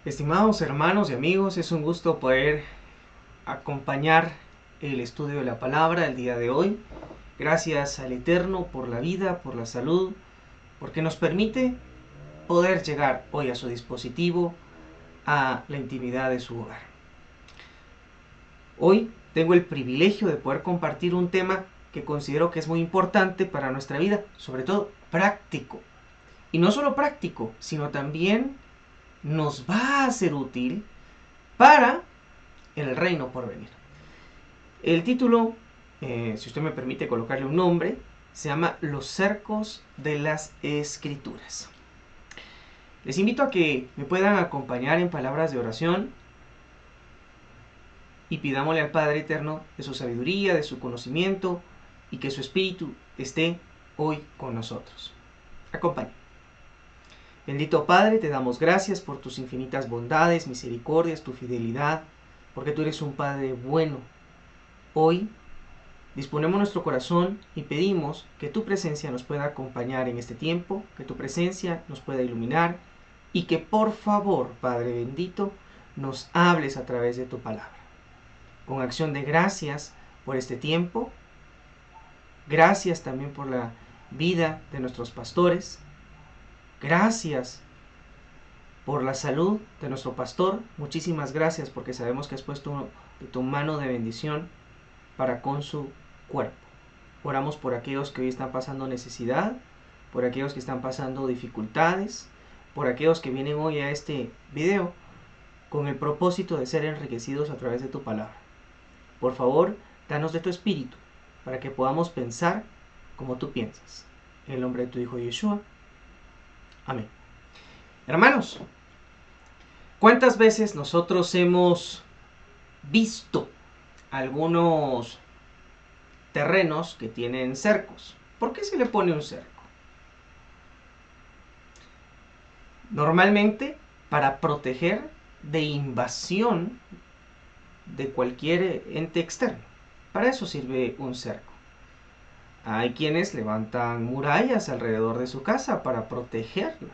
Estimados hermanos y amigos, es un gusto poder acompañar el estudio de la palabra el día de hoy. Gracias al Eterno por la vida, por la salud, porque nos permite poder llegar hoy a su dispositivo, a la intimidad de su hogar. Hoy tengo el privilegio de poder compartir un tema que considero que es muy importante para nuestra vida, sobre todo práctico. Y no solo práctico, sino también nos va a ser útil para el reino por venir. El título, si usted me permite colocarle un nombre, se llama Los cercos de las Escrituras. Les invito a que me puedan acompañar en palabras de oración y pidámosle al Padre Eterno de su sabiduría, de su conocimiento y que su Espíritu esté hoy con nosotros. Acompáñenme. Bendito Padre, te damos gracias por tus infinitas bondades, misericordias, tu fidelidad, porque tú eres un Padre bueno. Hoy disponemos nuestro corazón y pedimos que tu presencia nos pueda acompañar en este tiempo, que tu presencia nos pueda iluminar y que por favor, Padre bendito, nos hables a través de tu palabra. Con acción de gracias por este tiempo, gracias también por la vida de nuestros pastores, gracias por la salud de nuestro pastor, muchísimas gracias porque sabemos que has puesto de tu mano de bendición para con su cuerpo. Oramos por aquellos que hoy están pasando necesidad, por aquellos que están pasando dificultades, por aquellos que vienen hoy a este video con el propósito de ser enriquecidos a través de tu palabra. Por favor, danos de tu espíritu para que podamos pensar como tú piensas. En el nombre de tu Hijo Yeshua. Amén. Hermanos, ¿cuántas veces nosotros hemos visto algunos terrenos que tienen cercos? ¿Por qué se le pone un cerco? Normalmente para proteger de invasión de cualquier ente externo. Para eso sirve un cerco. Hay quienes levantan murallas alrededor de su casa para protegerla.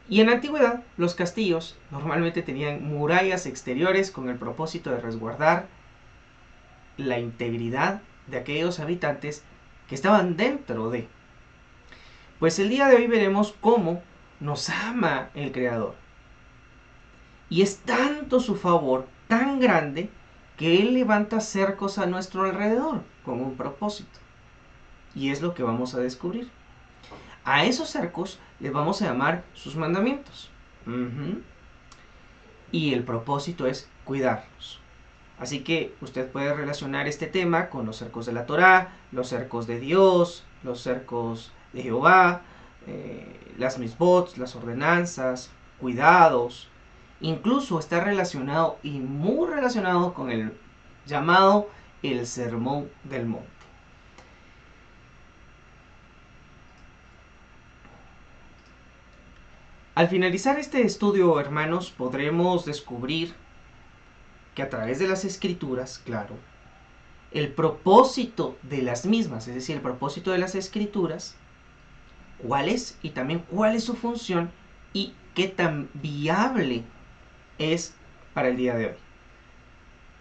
Y en la antigüedad, los castillos normalmente tenían murallas exteriores con el propósito de resguardar la integridad de aquellos habitantes que estaban dentro de. Pues el día de hoy veremos cómo nos ama el Creador. Y es tanto su favor, tan grande, que Él levanta cercos a nuestro alrededor con un propósito. Y es lo que vamos a descubrir. A esos cercos les vamos a llamar sus mandamientos. Y el propósito es cuidarlos. Así que usted puede relacionar este tema con los cercos de la Torá, los cercos de Dios, los cercos de Jehová, las misbots, las ordenanzas, cuidados. Incluso está relacionado y muy relacionado con el llamado el Sermón del Monte. Al finalizar este estudio, hermanos, podremos descubrir que a través de las escrituras, claro, el propósito de las mismas, es decir, el propósito de las escrituras, cuál es y también cuál es su función y qué tan viable es para el día de hoy.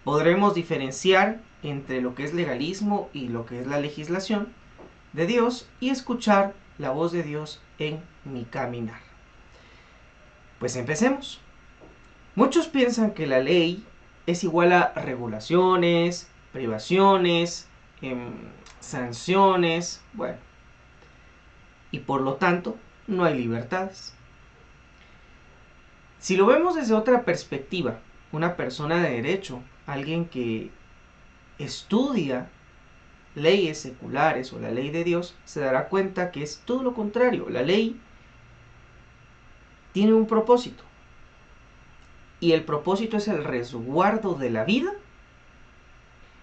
Podremos diferenciar entre lo que es legalismo y lo que es la legislación de Dios y escuchar la voz de Dios en mi caminar. Pues empecemos. Muchos piensan que la ley es igual a regulaciones, privaciones, sanciones, bueno, y por lo tanto no hay libertades. Si lo vemos desde otra perspectiva, una persona de derecho, alguien que estudia leyes seculares o la ley de Dios, se dará cuenta que es todo lo contrario. La ley tiene un propósito. Y el propósito es el resguardo de la vida,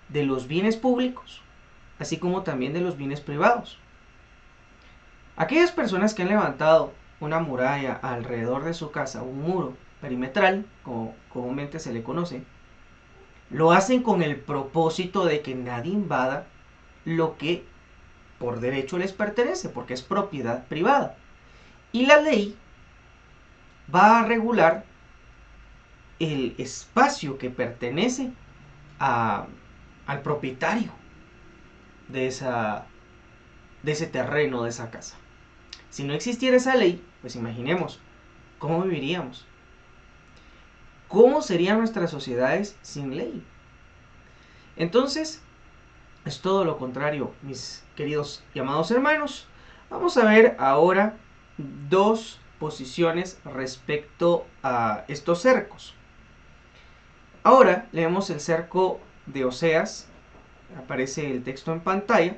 de los bienes públicos, así como también de los bienes privados. Aquellas personas que han levantado una muralla alrededor de su casa, un muro perimetral, como comúnmente se le conoce, lo hacen con el propósito de que nadie invada lo que por derecho les pertenece, porque es propiedad privada. Y la ley va a regular el espacio que pertenece al propietario de ese terreno, de esa casa. Si no existiera esa ley, pues imaginemos, ¿cómo viviríamos? ¿Cómo serían nuestras sociedades sin ley? Entonces, es todo lo contrario, mis queridos y amados hermanos. Vamos a ver ahora dos posiciones respecto a estos cercos. Ahora leemos el cerco de Oseas. Aparece el texto en pantalla.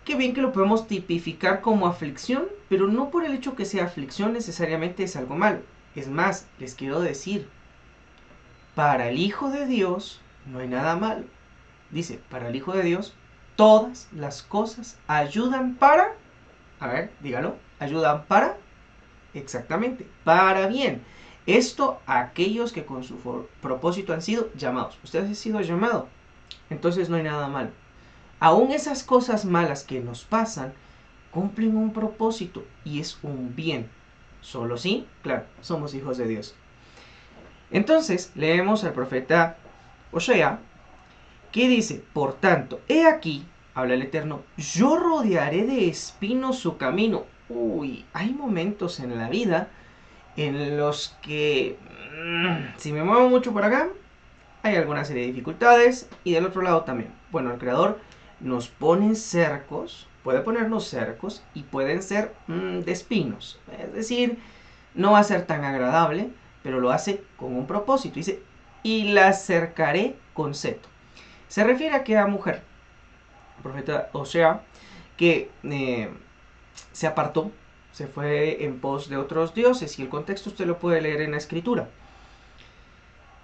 Qué bien que lo podemos tipificar como aflicción, pero no por el hecho que sea aflicción necesariamente es algo malo. Es más, les quiero decir, para el Hijo de Dios no hay nada malo. Dice, para el Hijo de Dios todas las cosas ayudan para, a ver, dígalo, ayudan para, exactamente, para bien. Esto a aquellos que con su propósito han sido llamados. Usted ha sido llamado, entonces no hay nada malo. Aún esas cosas malas que nos pasan cumplen un propósito y es un bien. Solo sí, claro, somos hijos de Dios. Entonces leemos al profeta Osea, que dice, por tanto, he aquí, habla el Eterno, yo rodearé de espinos su camino. Uy, hay momentos en la vida en los que si me muevo mucho por acá, hay alguna serie de dificultades y del otro lado también. Bueno, el Creador nos pone cercos, puede ponernos cercos y pueden ser de espinos. Es decir, no va a ser tan agradable, pero lo hace con un propósito. Dice, y la cercaré con seto. Se refiere a aquella mujer, el profeta Osea, que se apartó, se fue en pos de otros dioses, y el contexto usted lo puede leer en la escritura.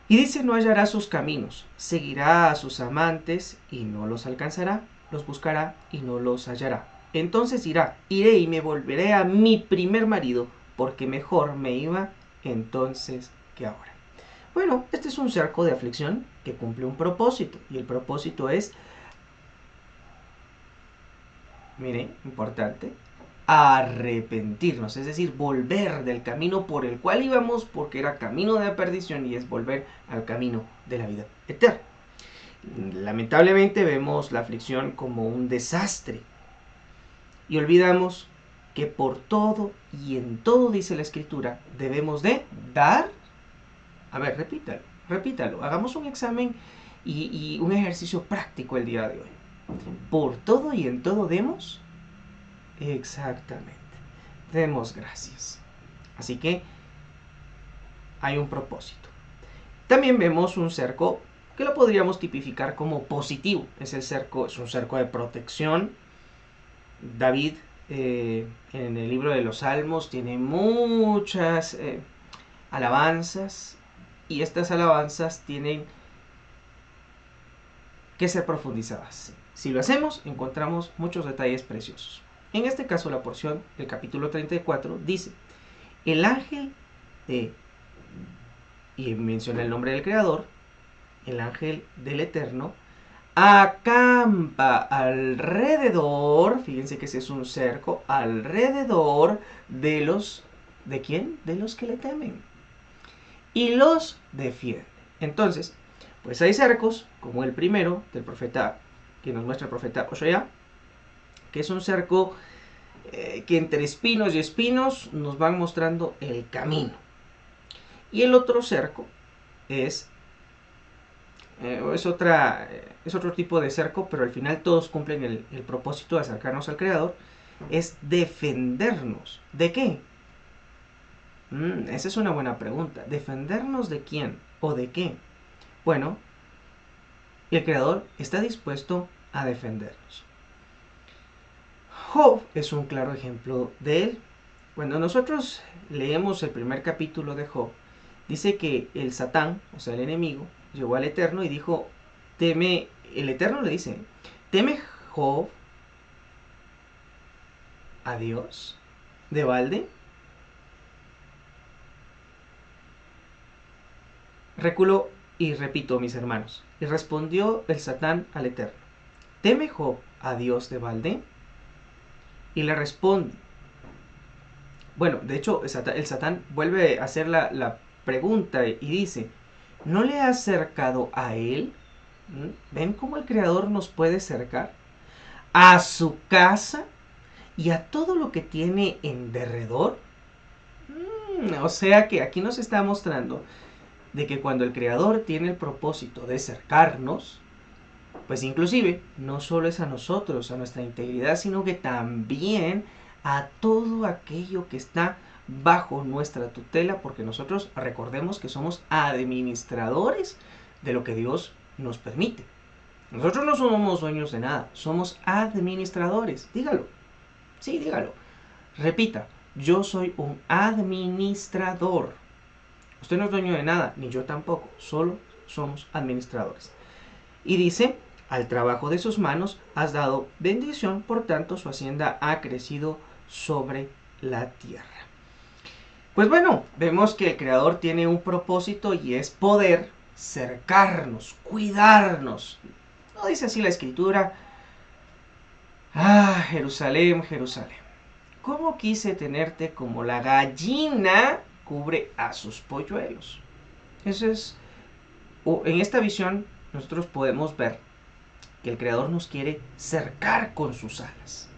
Y dice, no hallará sus caminos, seguirá a sus amantes y no los alcanzará, los buscará y no los hallará. Entonces dirá, iré y me volveré a mi primer marido, porque mejor me iba entonces que ahora. Bueno, este es un cerco de aflicción que cumple un propósito, y el propósito es, miren, importante, arrepentirnos, es decir, volver del camino por el cual íbamos, porque era camino de perdición, y es volver al camino de la vida eterna. Lamentablemente vemos la aflicción como un desastre y olvidamos que por todo y en todo, dice la escritura, debemos de dar. A ver, repítalo, hagamos un examen y un ejercicio práctico el día de hoy. Por todo y en todo demos. Exactamente. Demos gracias. Así que hay un propósito. También vemos un cerco que lo podríamos tipificar como positivo. Es un cerco de protección. David en el libro de los Salmos tiene muchas alabanzas, y estas alabanzas tienen que ser profundizadas. Si lo hacemos, encontramos muchos detalles preciosos. En este caso, la porción del capítulo 34 dice, el ángel de, y menciona el nombre del Creador, el ángel del Eterno, acampa alrededor, fíjense que ese es un cerco, alrededor de los, ¿de quién? De los que le temen, y los defiende. Entonces, pues hay cercos, como el primero del profeta, que nos muestra el profeta Osea, que es un cerco que entre espinos y espinos nos van mostrando el camino. Y el otro cerco es otro tipo de cerco, pero al final todos cumplen el propósito de acercarnos al Creador, es defendernos. ¿De qué? Esa es una buena pregunta. ¿Defendernos de quién o de qué? Bueno, el Creador está dispuesto a defendernos. Job es un claro ejemplo de él. Cuando nosotros leemos el primer capítulo de Job, dice que el Satán, o sea el enemigo, llegó al Eterno y dijo, teme, el Eterno le dice, ¿teme Job a Dios de balde? Reculo y repito, mis hermanos, y respondió el Satán al Eterno, ¿teme Job a Dios de balde? Y le responde, bueno, de hecho el Satán vuelve a hacer la pregunta y dice, ¿no le has cercado a Él? ¿Ven cómo el Creador nos puede cercar? A su casa y a todo lo que tiene en derredor. O sea que aquí nos está mostrando de que cuando el Creador tiene el propósito de cercarnos, pues inclusive no solo es a nosotros, a nuestra integridad, sino que también a todo aquello que está bajo nuestra tutela, porque nosotros recordemos que somos administradores de lo que Dios nos permite. Nosotros no somos dueños de nada, somos administradores. Dígalo, sí, dígalo. Repita, yo soy un administrador. Usted no es dueño de nada, ni yo tampoco, solo somos administradores. Y dice, al trabajo de sus manos has dado bendición, por tanto su hacienda ha crecido sobre la tierra. Pues bueno, vemos que el Creador tiene un propósito y es poder cercarnos, cuidarnos. No dice así la Escritura, ah, Jerusalén, Jerusalén, ¿cómo quise tenerte como la gallina cubre a sus polluelos? Eso es, en esta visión nosotros podemos ver que el Creador nos quiere cercar con sus alas,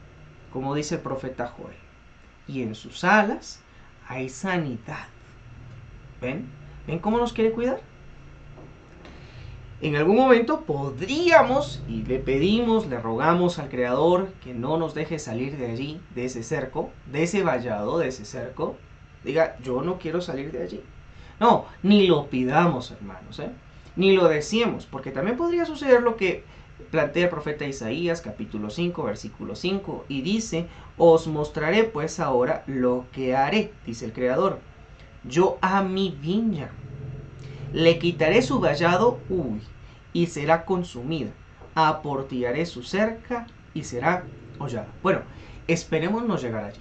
como dice el profeta Joel. Y en sus alas hay sanidad. ¿Ven? ¿Ven cómo nos quiere cuidar? En algún momento podríamos, y le pedimos, le rogamos al Creador que no nos deje salir de allí, de ese cerco, de ese vallado, de ese cerco. Diga, yo no quiero salir de allí. No, ni lo pidamos, hermanos, ni lo deseemos, porque también podría suceder lo que plantea el profeta Isaías, capítulo 5, versículo 5, y dice, os mostraré pues ahora lo que haré, dice el Creador. Yo a mi viña le quitaré su vallado, y será consumida. Aportillaré su cerca y será hollada. Bueno, esperemos no llegar allí.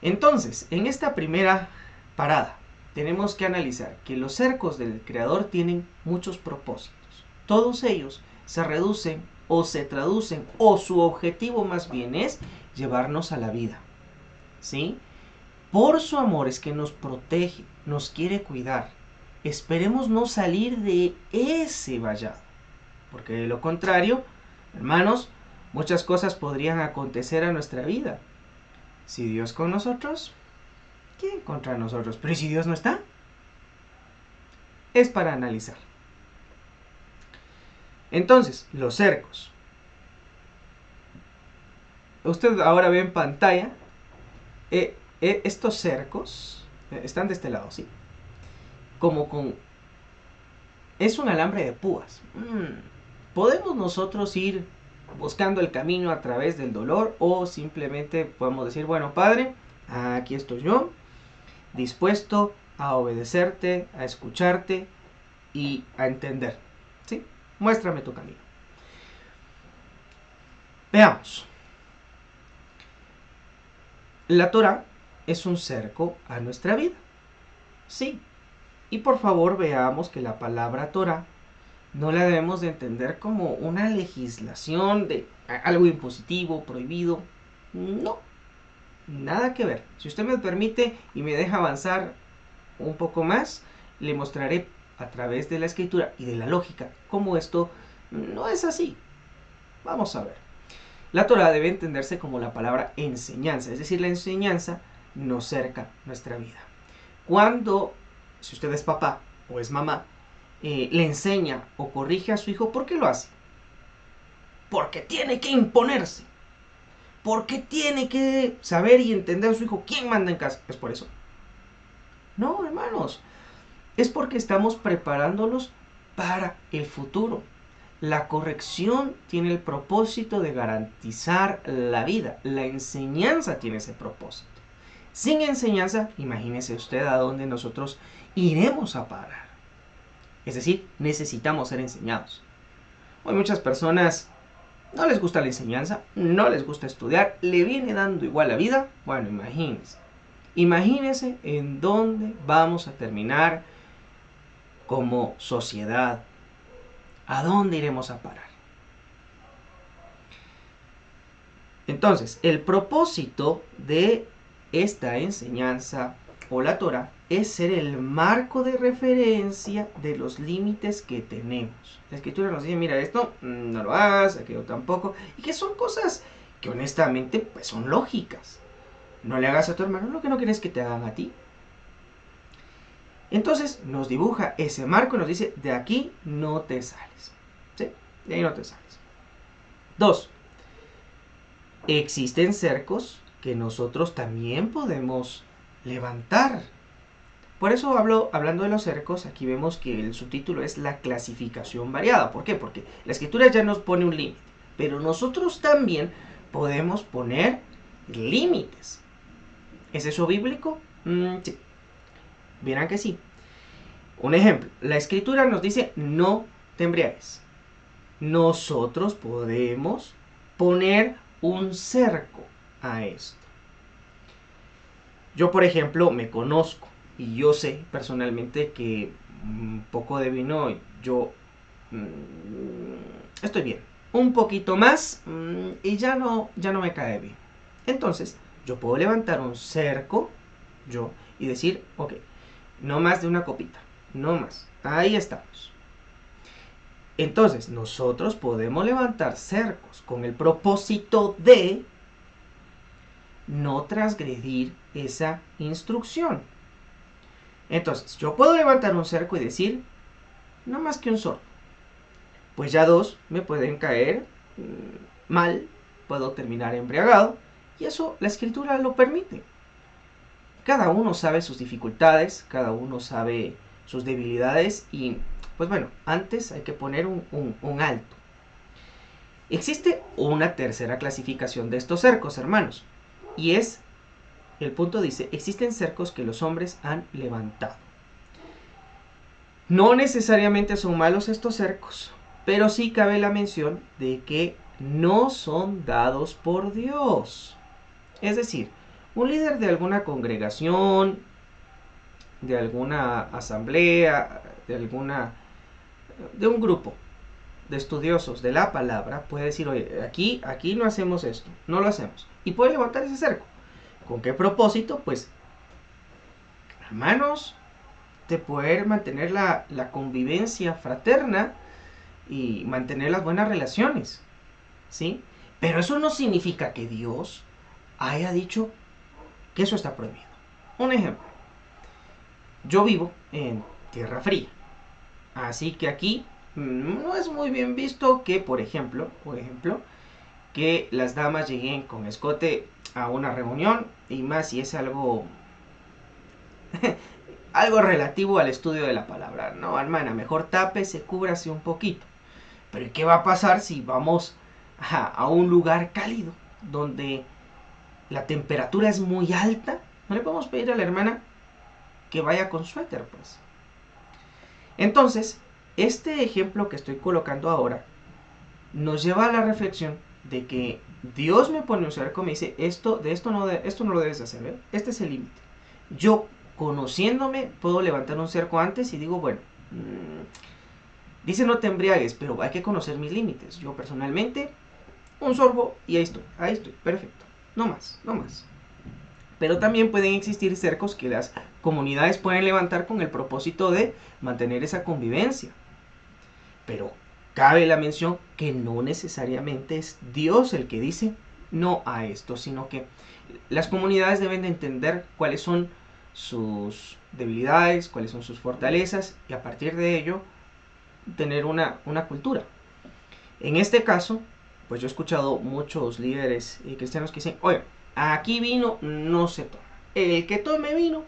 Entonces, en esta primera parada, tenemos que analizar que los cercos del Creador tienen muchos propósitos. Todos ellos se reducen o se traducen, o su objetivo más bien es llevarnos a la vida. ¿Sí? Por su amor es que nos protege, nos quiere cuidar. Esperemos no salir de ese vallado, porque de lo contrario, hermanos, muchas cosas podrían acontecer a nuestra vida. Si Dios con nosotros, ¿quién contra nosotros? Pero ¿y si Dios no está? Es para analizar. Entonces, los cercos. Usted ahora ve en pantalla estos cercos están de este lado, ¿sí? Como con... Es un alambre de púas. ¿Podemos nosotros ir buscando el camino a través del dolor o simplemente podemos decir, bueno, Padre, aquí estoy yo, dispuesto a obedecerte, a escucharte y a entender? ¿Sí? Muéstrame tu camino. Veamos. La Torah es un cerco a nuestra vida. Sí. Y por favor veamos que la palabra Torah no la debemos de entender como una legislación de algo impositivo, prohibido. No, nada que ver. Si usted me permite y me deja avanzar un poco más, le mostraré a través de la escritura y de la lógica cómo esto no es así. Vamos a ver. La Torah debe entenderse como la palabra enseñanza, es decir, la enseñanza nos cerca nuestra vida. Cuando, si usted es papá o es mamá, le enseña o corrige a su hijo, ¿por qué lo hace? Porque tiene que imponerse. Porque tiene que saber y entender a su hijo quién manda en casa. ¿Es por eso? No, hermanos. Es porque estamos preparándolos para el futuro. La corrección tiene el propósito de garantizar la vida. La enseñanza tiene ese propósito. Sin enseñanza, imagínese usted a dónde nosotros iremos a parar. Es decir, necesitamos ser enseñados. Hoy muchas personas no les gusta la enseñanza, no les gusta estudiar, le viene dando igual la vida. Bueno, imagínense. Imagínense en dónde vamos a terminar como sociedad. ¿A dónde iremos a parar? Entonces, el propósito de esta enseñanza o la Torah es ser el marco de referencia de los límites que tenemos. La Escritura nos dice, mira, esto no lo hagas, aquello tampoco, y que son cosas que honestamente pues son lógicas. No le hagas a tu hermano lo que no quieres que te hagan a ti. Entonces nos dibuja ese marco y nos dice, de aquí no te sales. ¿Sí? De ahí no te sales. 2. Existen cercos que nosotros también podemos levantar. Por eso hablando de los cercos, aquí vemos que el subtítulo es la clasificación variada. ¿Por qué? Porque la Escritura ya nos pone un límite, pero nosotros también podemos poner límites. ¿Es eso bíblico? Sí. Verán que sí. Un ejemplo, la Escritura nos dice no te embriagues. Nosotros podemos poner un cerco a esto. Yo, por ejemplo, me conozco y yo sé personalmente que un poco de vino yo estoy bien. Un poquito más y ya no me cae bien. Entonces, yo puedo levantar un cerco y decir, ok, no más de una copita, no más. Ahí estamos. Entonces, nosotros podemos levantar cercos con el propósito de no transgredir esa instrucción. Entonces, yo puedo levantar un cerco y decir, no más que un sorbo. Pues ya 2 me pueden caer mal, puedo terminar embriagado, y eso la Escritura lo permite. Cada uno sabe sus dificultades, cada uno sabe sus debilidades, y pues bueno, antes hay que poner un alto. Existe una tercera clasificación de estos cercos, hermanos, y el punto dice, existen cercos que los hombres han levantado. No necesariamente son malos estos cercos, pero sí cabe la mención de que no son dados por Dios. Es decir, un líder de alguna congregación, de alguna asamblea, de un grupo de estudiosos de la palabra puede decir, oye, aquí no hacemos esto, no lo hacemos. Y puede levantar ese cerco. ¿Con qué propósito? Pues, hermanos, de poder mantener la convivencia fraterna y mantener las buenas relaciones, ¿sí? Pero eso no significa que Dios haya dicho que eso está prohibido. Un ejemplo, yo vivo en Tierra Fría, así que aquí no es muy bien visto que, por ejemplo, que las damas lleguen con escote a una reunión, y más si es algo algo relativo al estudio de la palabra. No, hermana, mejor tápese, cúbrase un poquito. Pero ¿qué va a pasar si vamos a un lugar cálido, donde la temperatura es muy alta? No le podemos pedir a la hermana que vaya con suéter, pues. Entonces, este ejemplo que estoy colocando ahora nos lleva a la reflexión de que Dios me pone un cerco, me dice, esto no lo debes hacer, ¿eh? Este es el límite. Yo, conociéndome, puedo levantar un cerco antes y digo, bueno, dice no te embriagues, pero hay que conocer mis límites. Yo personalmente, un sorbo y ahí estoy, perfecto. No más, no más. Pero también pueden existir cercos que las comunidades pueden levantar con el propósito de mantener esa convivencia. Pero cabe la mención que no necesariamente es Dios el que dice no a esto, sino que las comunidades deben de entender cuáles son sus debilidades, cuáles son sus fortalezas, y a partir de ello tener una cultura. En este caso, pues yo he escuchado muchos líderes cristianos que dicen, oye, aquí vino no se toma. El que tome vino,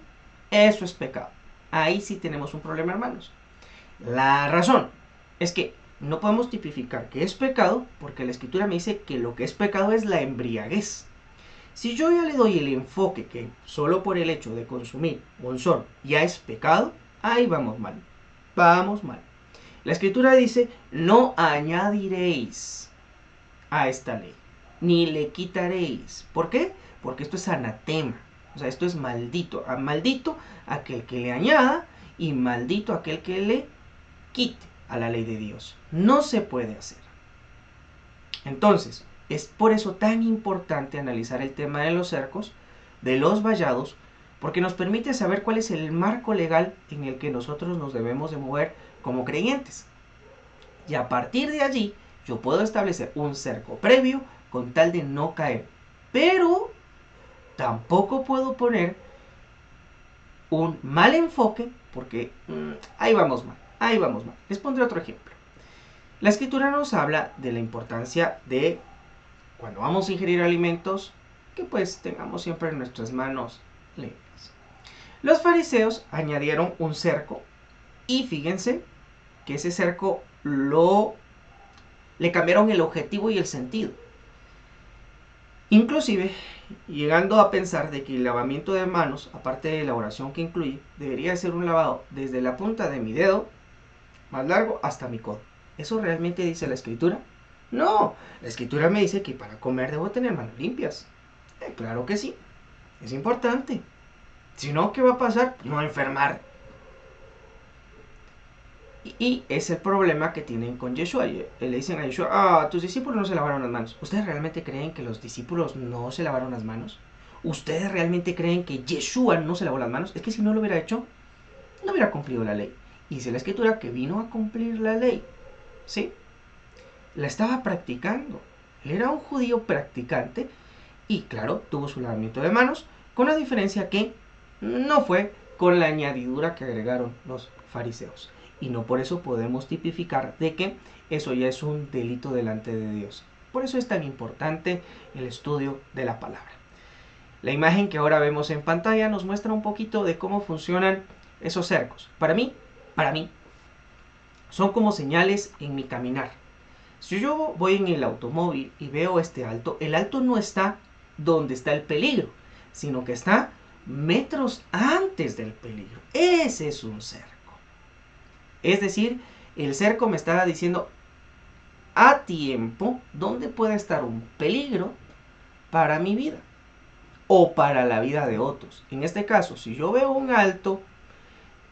eso es pecado. Ahí sí tenemos un problema, hermanos. La razón es que no podemos tipificar que es pecado, porque la Escritura me dice que lo que es pecado es la embriaguez. Si yo ya le doy el enfoque que solo por el hecho de consumir un sorbo ya es pecado, ahí vamos mal. Vamos mal. La Escritura dice, no añadiréis a esta ley, ni le quitaréis. ¿Por qué? Porque esto es anatema. O sea, esto es maldito. Maldito aquel que le añada y maldito aquel que le quite a la ley de Dios. No se puede hacer. Entonces, es por eso tan importante analizar el tema de los cercos, de los vallados, porque nos permite saber cuál es el marco legal en el que nosotros nos debemos de mover como creyentes. Y a partir de allí, yo puedo establecer un cerco previo con tal de no caer. Pero tampoco puedo poner un mal enfoque, porque ahí vamos mal, ahí vamos mal. Les pondré otro ejemplo. La escritura nos habla de la importancia de, cuando vamos a ingerir alimentos, que pues tengamos siempre en nuestras manos limpias. Los fariseos añadieron un cerco y fíjense que ese cerco le cambiaron el objetivo y el sentido. Inclusive, llegando a pensar de que el lavamiento de manos, aparte de la oración que incluye, debería ser un lavado desde la punta de mi dedo más largo hasta mi codo. ¿Eso realmente dice la escritura? No, la escritura me dice que para comer debo tener manos limpias. Claro que sí, es importante. Si no, ¿qué va a pasar? No enfermar. Y es el problema que tienen con Yeshua. Le dicen a Yeshua, tus discípulos no se lavaron las manos. ¿Ustedes realmente creen que los discípulos no se lavaron las manos? ¿Ustedes realmente creen que Yeshua no se lavó las manos? Es que si no lo hubiera hecho, no hubiera cumplido la ley. Y dice la escritura que vino a cumplir la ley. ¿Sí? La estaba practicando. Él era un judío practicante y claro, tuvo su lavamiento de manos, con la diferencia que no fue con la añadidura que agregaron los fariseos. Y no por eso podemos tipificar de que eso ya es un delito delante de Dios. Por eso es tan importante el estudio de la palabra. La imagen que ahora vemos en pantalla nos muestra un poquito de cómo funcionan esos cercos. Para mí, son como señales en mi caminar. Si yo voy en el automóvil y veo este alto, el alto no está donde está el peligro, sino que está metros antes del peligro. Ese es un cerco. Es decir, el cerco me está diciendo a tiempo dónde puede estar un peligro para mi vida o para la vida de otros. En este caso, si yo veo un alto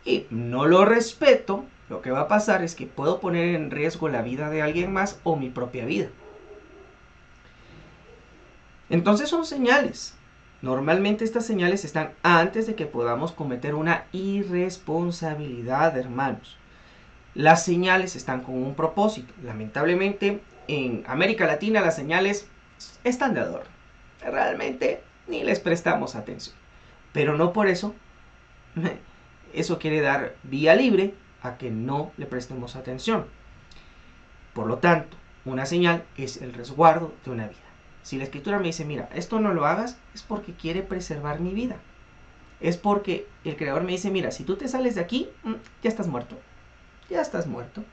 y no lo respeto, lo que va a pasar es que puedo poner en riesgo la vida de alguien más o mi propia vida. Entonces son señales. Normalmente estas señales están antes de que podamos cometer una irresponsabilidad, hermanos. Las señales están con un propósito. Lamentablemente en América Latina las señales están de adorno. Realmente ni les prestamos atención. Pero no por eso, eso quiere dar vía libre a que no le prestemos atención. Por lo tanto, una señal es el resguardo de una vida. Si la escritura me dice, mira, esto no lo hagas, es porque quiere preservar mi vida. Es porque el creador me dice, mira, si tú te sales de aquí, ya estás muerto. Ya estás muerto.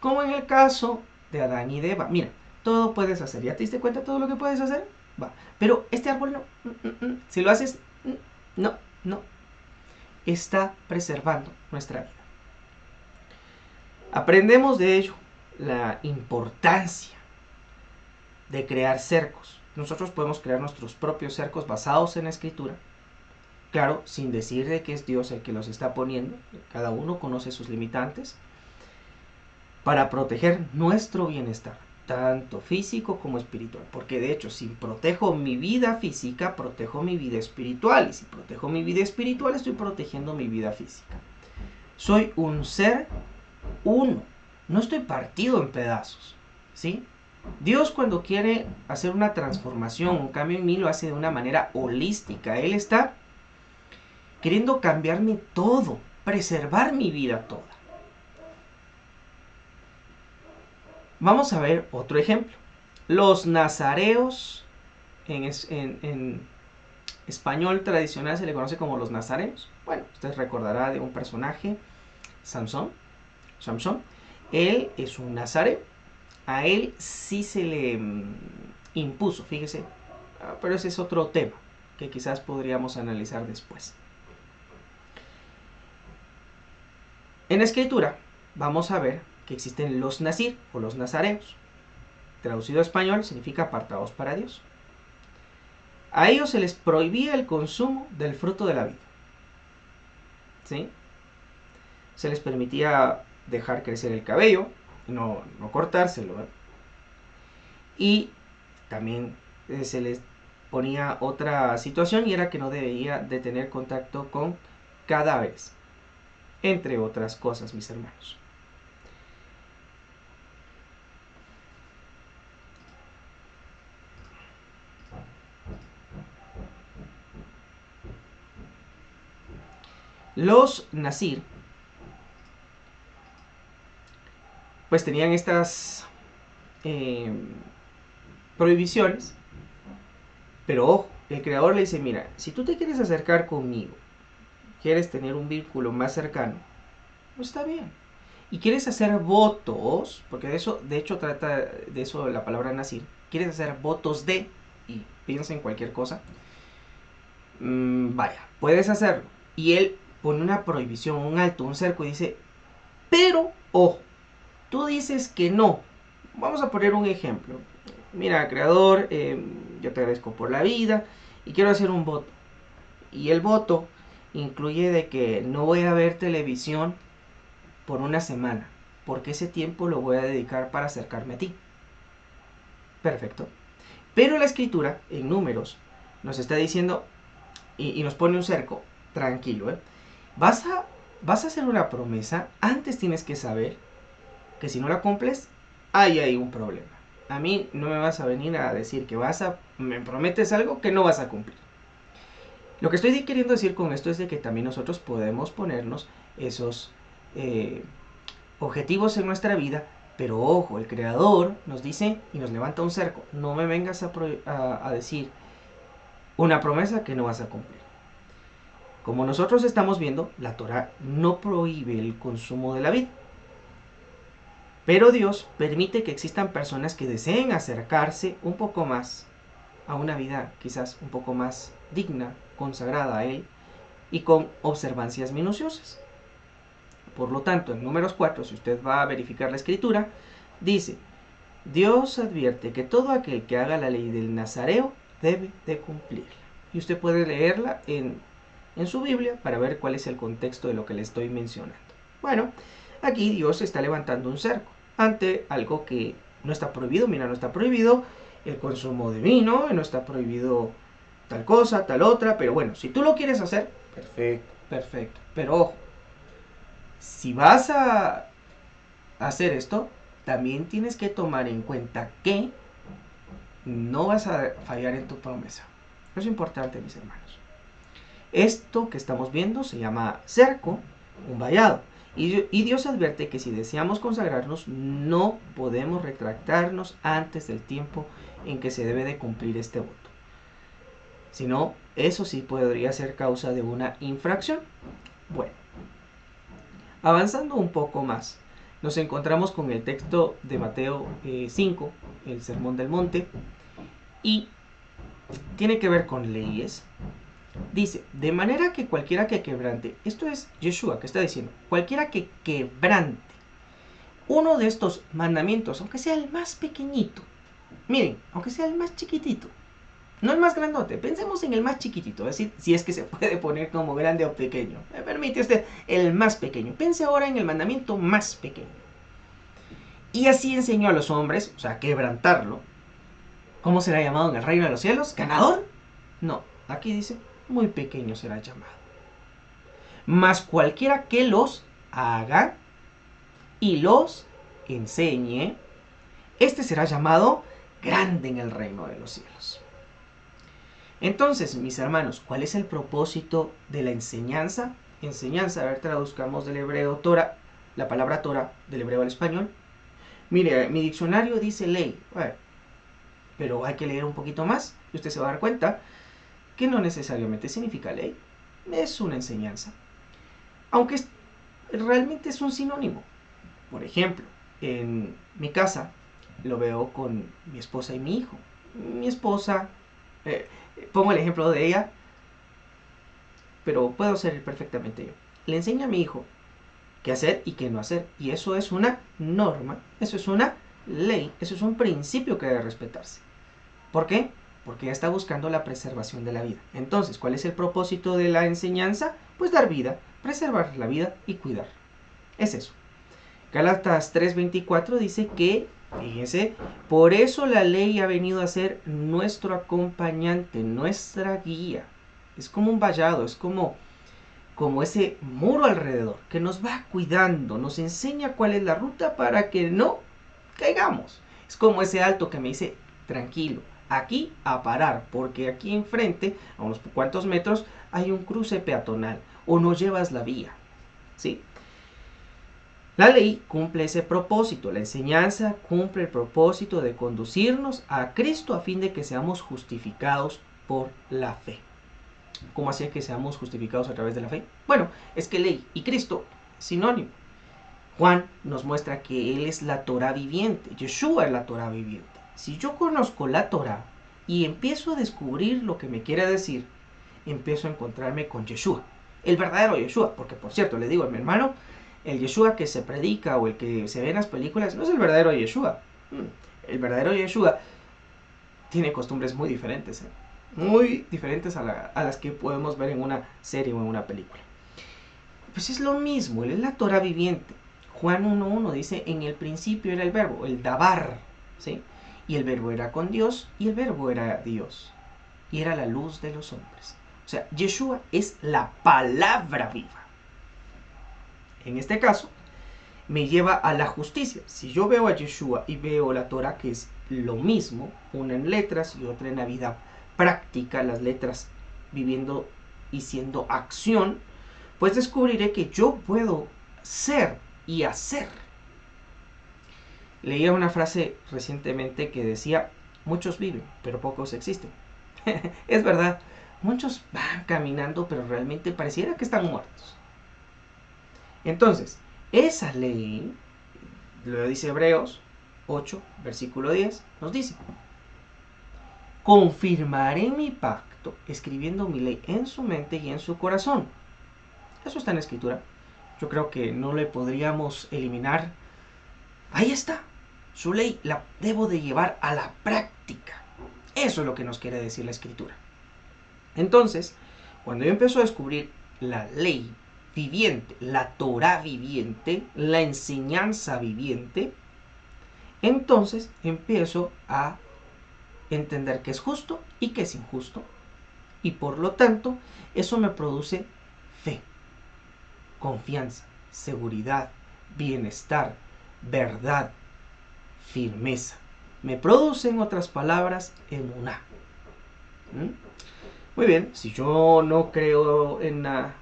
Como en el caso de Adán y de Eva. Mira, todo puedes hacer. ¿Ya te diste cuenta de todo lo que puedes hacer? Va. Pero este árbol no. Si lo haces, no. Está preservando nuestra vida. Aprendemos de ello la importancia de crear cercos. Nosotros podemos crear nuestros propios cercos basados en la escritura. Claro, sin decir de que es Dios el que los está poniendo. Cada uno conoce sus limitantes. Para proteger nuestro bienestar, tanto físico como espiritual. Porque de hecho, si protejo mi vida física, protejo mi vida espiritual. Y si protejo mi vida espiritual, estoy protegiendo mi vida física. Soy un ser uno. No estoy partido en pedazos. ¿Sí? Dios cuando quiere hacer una transformación, un cambio en mí, lo hace de una manera holística. Él está queriendo cambiarme todo, preservar mi vida toda. Vamos a ver otro ejemplo. Los nazareos, en español tradicional se le conoce como los nazareos. Bueno, usted recordará de un personaje, Samson. Él es un nazareo. A él sí se le impuso, fíjese, pero ese es otro tema que quizás podríamos analizar después. En la escritura vamos a ver que existen los nazir o los nazareos. Traducido a español significa apartados para Dios. A ellos se les prohibía el consumo del fruto de la vid. ¿Sí? Se les permitía dejar crecer el cabello, no cortárselo. Y también se les ponía otra situación y era que no debía de tener contacto con cadáveres, entre otras cosas, mis hermanos. Los Nasir pues tenían estas prohibiciones, pero ojo, el creador le dice, mira, si tú te quieres acercar conmigo, quieres tener un vínculo más cercano, pues está bien. Y quieres hacer votos, porque de hecho trata de eso la palabra Nasir, quieres hacer votos de, y piensa en cualquier cosa, vaya, puedes hacerlo. Y él pone una prohibición, un alto, un cerco y dice, pero ojo, tú dices que no. Vamos a poner un ejemplo. Mira, creador, yo te agradezco por la vida y quiero hacer un voto. Y el voto incluye de que no voy a ver televisión por una semana, porque ese tiempo lo voy a dedicar para acercarme a ti. Perfecto. Pero la escritura, en números, nos está diciendo, y nos pone un cerco, tranquilo, vas a hacer una promesa, antes tienes que saber que si no la cumples, hay un problema. A mí no me vas a venir a decir que me prometes algo que no vas a cumplir. Lo que estoy queriendo decir con esto es de que también nosotros podemos ponernos esos objetivos en nuestra vida, pero ojo, el creador nos dice y nos levanta un cerco, no me vengas a decir una promesa que no vas a cumplir. Como nosotros estamos viendo, la Torah no prohíbe el consumo de la vid, pero Dios permite que existan personas que deseen acercarse un poco más a una vida quizás un poco más digna, consagrada a Él y con observancias minuciosas. Por lo tanto, en números 4, si usted va a verificar la escritura, dice, Dios advierte que todo aquel que haga la ley del Nazareo debe de cumplirla. Y usted puede leerla en su Biblia para ver cuál es el contexto de lo que le estoy mencionando. Bueno, aquí Dios está levantando un cerco ante algo que no está prohibido. Mira, no está prohibido el consumo de vino, no está prohibido tal cosa, tal otra, pero bueno, si tú lo quieres hacer, perfecto, perfecto. Pero ojo, si vas a hacer esto, también tienes que tomar en cuenta que no vas a fallar en tu promesa. Eso es importante, mis hermanos. Esto que estamos viendo se llama cerco, un vallado. Y Dios advierte que si deseamos consagrarnos, no podemos retractarnos antes del tiempo en que se debe de cumplir este voto. Si no, eso sí podría ser causa de una infracción. Bueno, avanzando un poco más, nos encontramos con el texto de Mateo 5, el Sermón del Monte, y tiene que ver con leyes. Dice, de manera que cualquiera que quebrante, esto es Yeshua que está diciendo, cualquiera que quebrante uno de estos mandamientos, aunque sea el más pequeñito, miren, aunque sea el más chiquitito, no el más grandote, pensemos en el más chiquitito, es decir, si es que se puede poner como grande o pequeño. Me permite usted el más pequeño. Pense ahora en el mandamiento más pequeño. Y así enseñó a los hombres, o sea, quebrantarlo. ¿Cómo será llamado en el reino de los cielos? ¿Ganador? No, aquí dice, muy pequeño será llamado. Mas cualquiera que los haga y los enseñe, este será llamado grande en el reino de los cielos. Entonces, mis hermanos, ¿cuál es el propósito de la enseñanza? Enseñanza, a ver, traduzcamos del hebreo Torah, la palabra Torah, del hebreo al español. Mire, mi diccionario dice ley, bueno, pero hay que leer un poquito más y usted se va a dar cuenta que no necesariamente significa ley, es una enseñanza. Aunque realmente es un sinónimo. Por ejemplo, en mi casa lo veo con mi esposa y mi hijo. Mi esposa, pongo el ejemplo de ella, pero puedo ser perfectamente yo. Le enseño a mi hijo qué hacer y qué no hacer. Y eso es una norma, eso es una ley, eso es un principio que debe respetarse. ¿Por qué? Porque ella está buscando la preservación de la vida. Entonces, ¿cuál es el propósito de la enseñanza? Pues dar vida, preservar la vida y cuidar. Es eso. Gálatas 3:24 dice que Fíjense, por eso la ley ha venido a ser nuestro acompañante, nuestra guía. Es como un vallado, es como ese muro alrededor que nos va cuidando, nos enseña cuál es la ruta para que no caigamos. Es como ese alto que me dice, tranquilo, aquí a parar, porque aquí enfrente, a unos cuantos metros, hay un cruce peatonal o no llevas la vía. ¿Sí? La ley cumple ese propósito, la enseñanza cumple el propósito de conducirnos a Cristo a fin de que seamos justificados por la fe. ¿Cómo así es que seamos justificados a través de la fe? Bueno, es que ley y Cristo, sinónimo. Juan nos muestra que Él es la Torah viviente, Yeshua es la Torah viviente. Si yo conozco la Torah y empiezo a descubrir lo que me quiere decir, empiezo a encontrarme con Yeshua, el verdadero Yeshua, porque por cierto, le digo a mi hermano, el Yeshua que se predica o el que se ve en las películas no es el verdadero Yeshua. El verdadero Yeshua tiene costumbres muy diferentes, muy diferentes a las que podemos ver en una serie o en una película. Pues es lo mismo, Él es la Torah viviente. Juan 1.1 dice, en el principio era el verbo, el dabar, ¿sí? Y el verbo era con Dios y el verbo era Dios. Y era la luz de los hombres. O sea, Yeshua es la palabra viva. En este caso, me lleva a la justicia. Si yo veo a Yeshua y veo la Torah, que es lo mismo, una en letras y otra en la vida práctica, las letras viviendo y siendo acción, pues descubriré que yo puedo ser y hacer. Leía una frase recientemente que decía, muchos viven, pero pocos existen. Es verdad, muchos van caminando, pero realmente pareciera que están muertos. Entonces, esa ley, lo dice Hebreos 8, versículo 10, nos dice, confirmaré mi pacto escribiendo mi ley en su mente y en su corazón. Eso está en la escritura. Yo creo que no le podríamos eliminar. Ahí está. Su ley la debo de llevar a la práctica. Eso es lo que nos quiere decir la escritura. Entonces, cuando yo empiezo a descubrir la ley viviente, la Torah viviente, la enseñanza viviente, entonces empiezo a entender qué es justo y qué es injusto. Y por lo tanto, eso me produce fe, confianza, seguridad, bienestar, verdad, firmeza. Me produce, en otras palabras, emuná. Muy bien, si yo no creo en la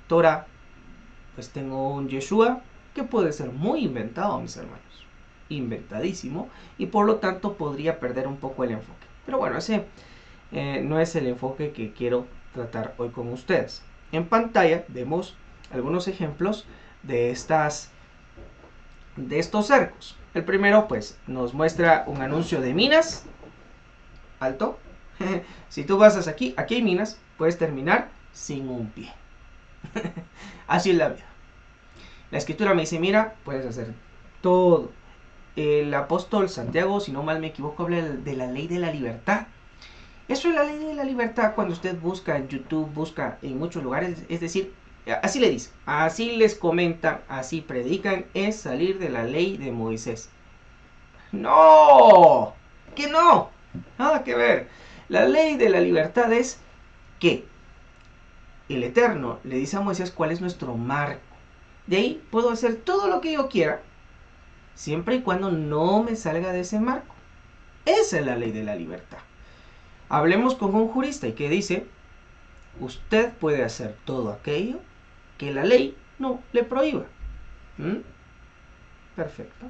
Torah, pues tengo un Yeshua que puede ser muy inventado, mis hermanos. Inventadísimo. Y por lo tanto podría perder un poco el enfoque. Pero bueno, ese no es el enfoque que quiero tratar hoy con ustedes. En pantalla vemos algunos ejemplos de estos cercos. El primero pues nos muestra un anuncio de minas. Alto. Si tú pasas aquí hay minas, puedes terminar sin un pie. Así es la vida. La escritura me dice, mira, puedes hacer todo. El apóstol Santiago, si no mal me equivoco, habla de la ley de la libertad. Eso es la ley de la libertad cuando usted busca en YouTube, busca en muchos lugares, es decir, así le dice, así les comentan, así predican, es salir de la ley de Moisés. ¡No! ¡Que no! Nada que ver. La ley de la libertad es que el Eterno le dice a Moisés cuál es nuestro marco. De ahí puedo hacer todo lo que yo quiera, siempre y cuando no me salga de ese marco. Esa es la ley de la libertad. Hablemos con un jurista y que dice, usted puede hacer todo aquello que la ley no le prohíba. Perfecto.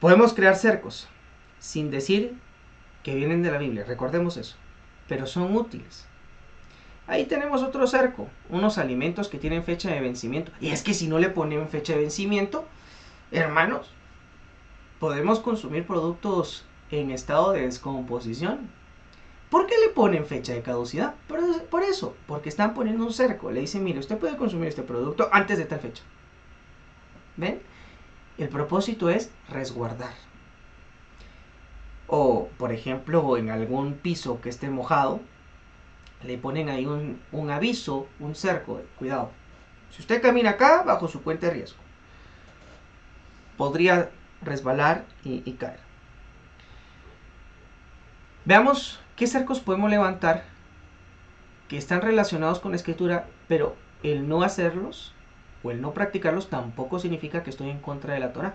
Podemos crear cercos sin decir que vienen de la Biblia, recordemos eso, pero son útiles. Ahí tenemos otro cerco, unos alimentos que tienen fecha de vencimiento. Y es que si no le ponen fecha de vencimiento, hermanos, podemos consumir productos en estado de descomposición. ¿Por qué le ponen fecha de caducidad? Por eso, porque están poniendo un cerco. Le dicen, mire, usted puede consumir este producto antes de tal fecha. ¿Ven? El propósito es resguardar. O, por ejemplo, en algún piso que esté mojado, le ponen ahí un aviso, un cerco. Cuidado. Si usted camina acá, bajo su cuenta de riesgo. podría resbalar y caer. Veamos qué cercos podemos levantar que están relacionados con la escritura, pero el no hacerlos o el no practicarlos tampoco significa que estoy en contra de la Torah.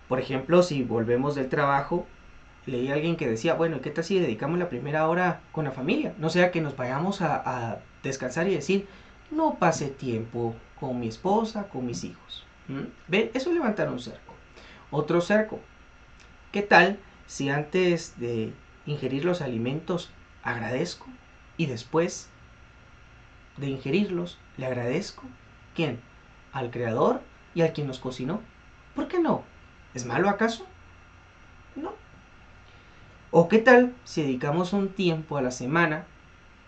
Por ejemplo, si volvemos del trabajo, leí a alguien que decía, bueno, ¿qué tal si dedicamos la primera hora con la familia? No sea que nos vayamos a descansar y decir, no pasé tiempo con mi esposa, con mis hijos. ¿Ven? Eso es levantar un cerco. Otro cerco. ¿Qué tal si antes de ingerir los alimentos agradezco y después de ingerirlos le agradezco? ¿Quién? Al Creador y al quien nos cocinó. ¿Por qué no? ¿Es malo acaso? No. ¿O qué tal si dedicamos un tiempo a la semana?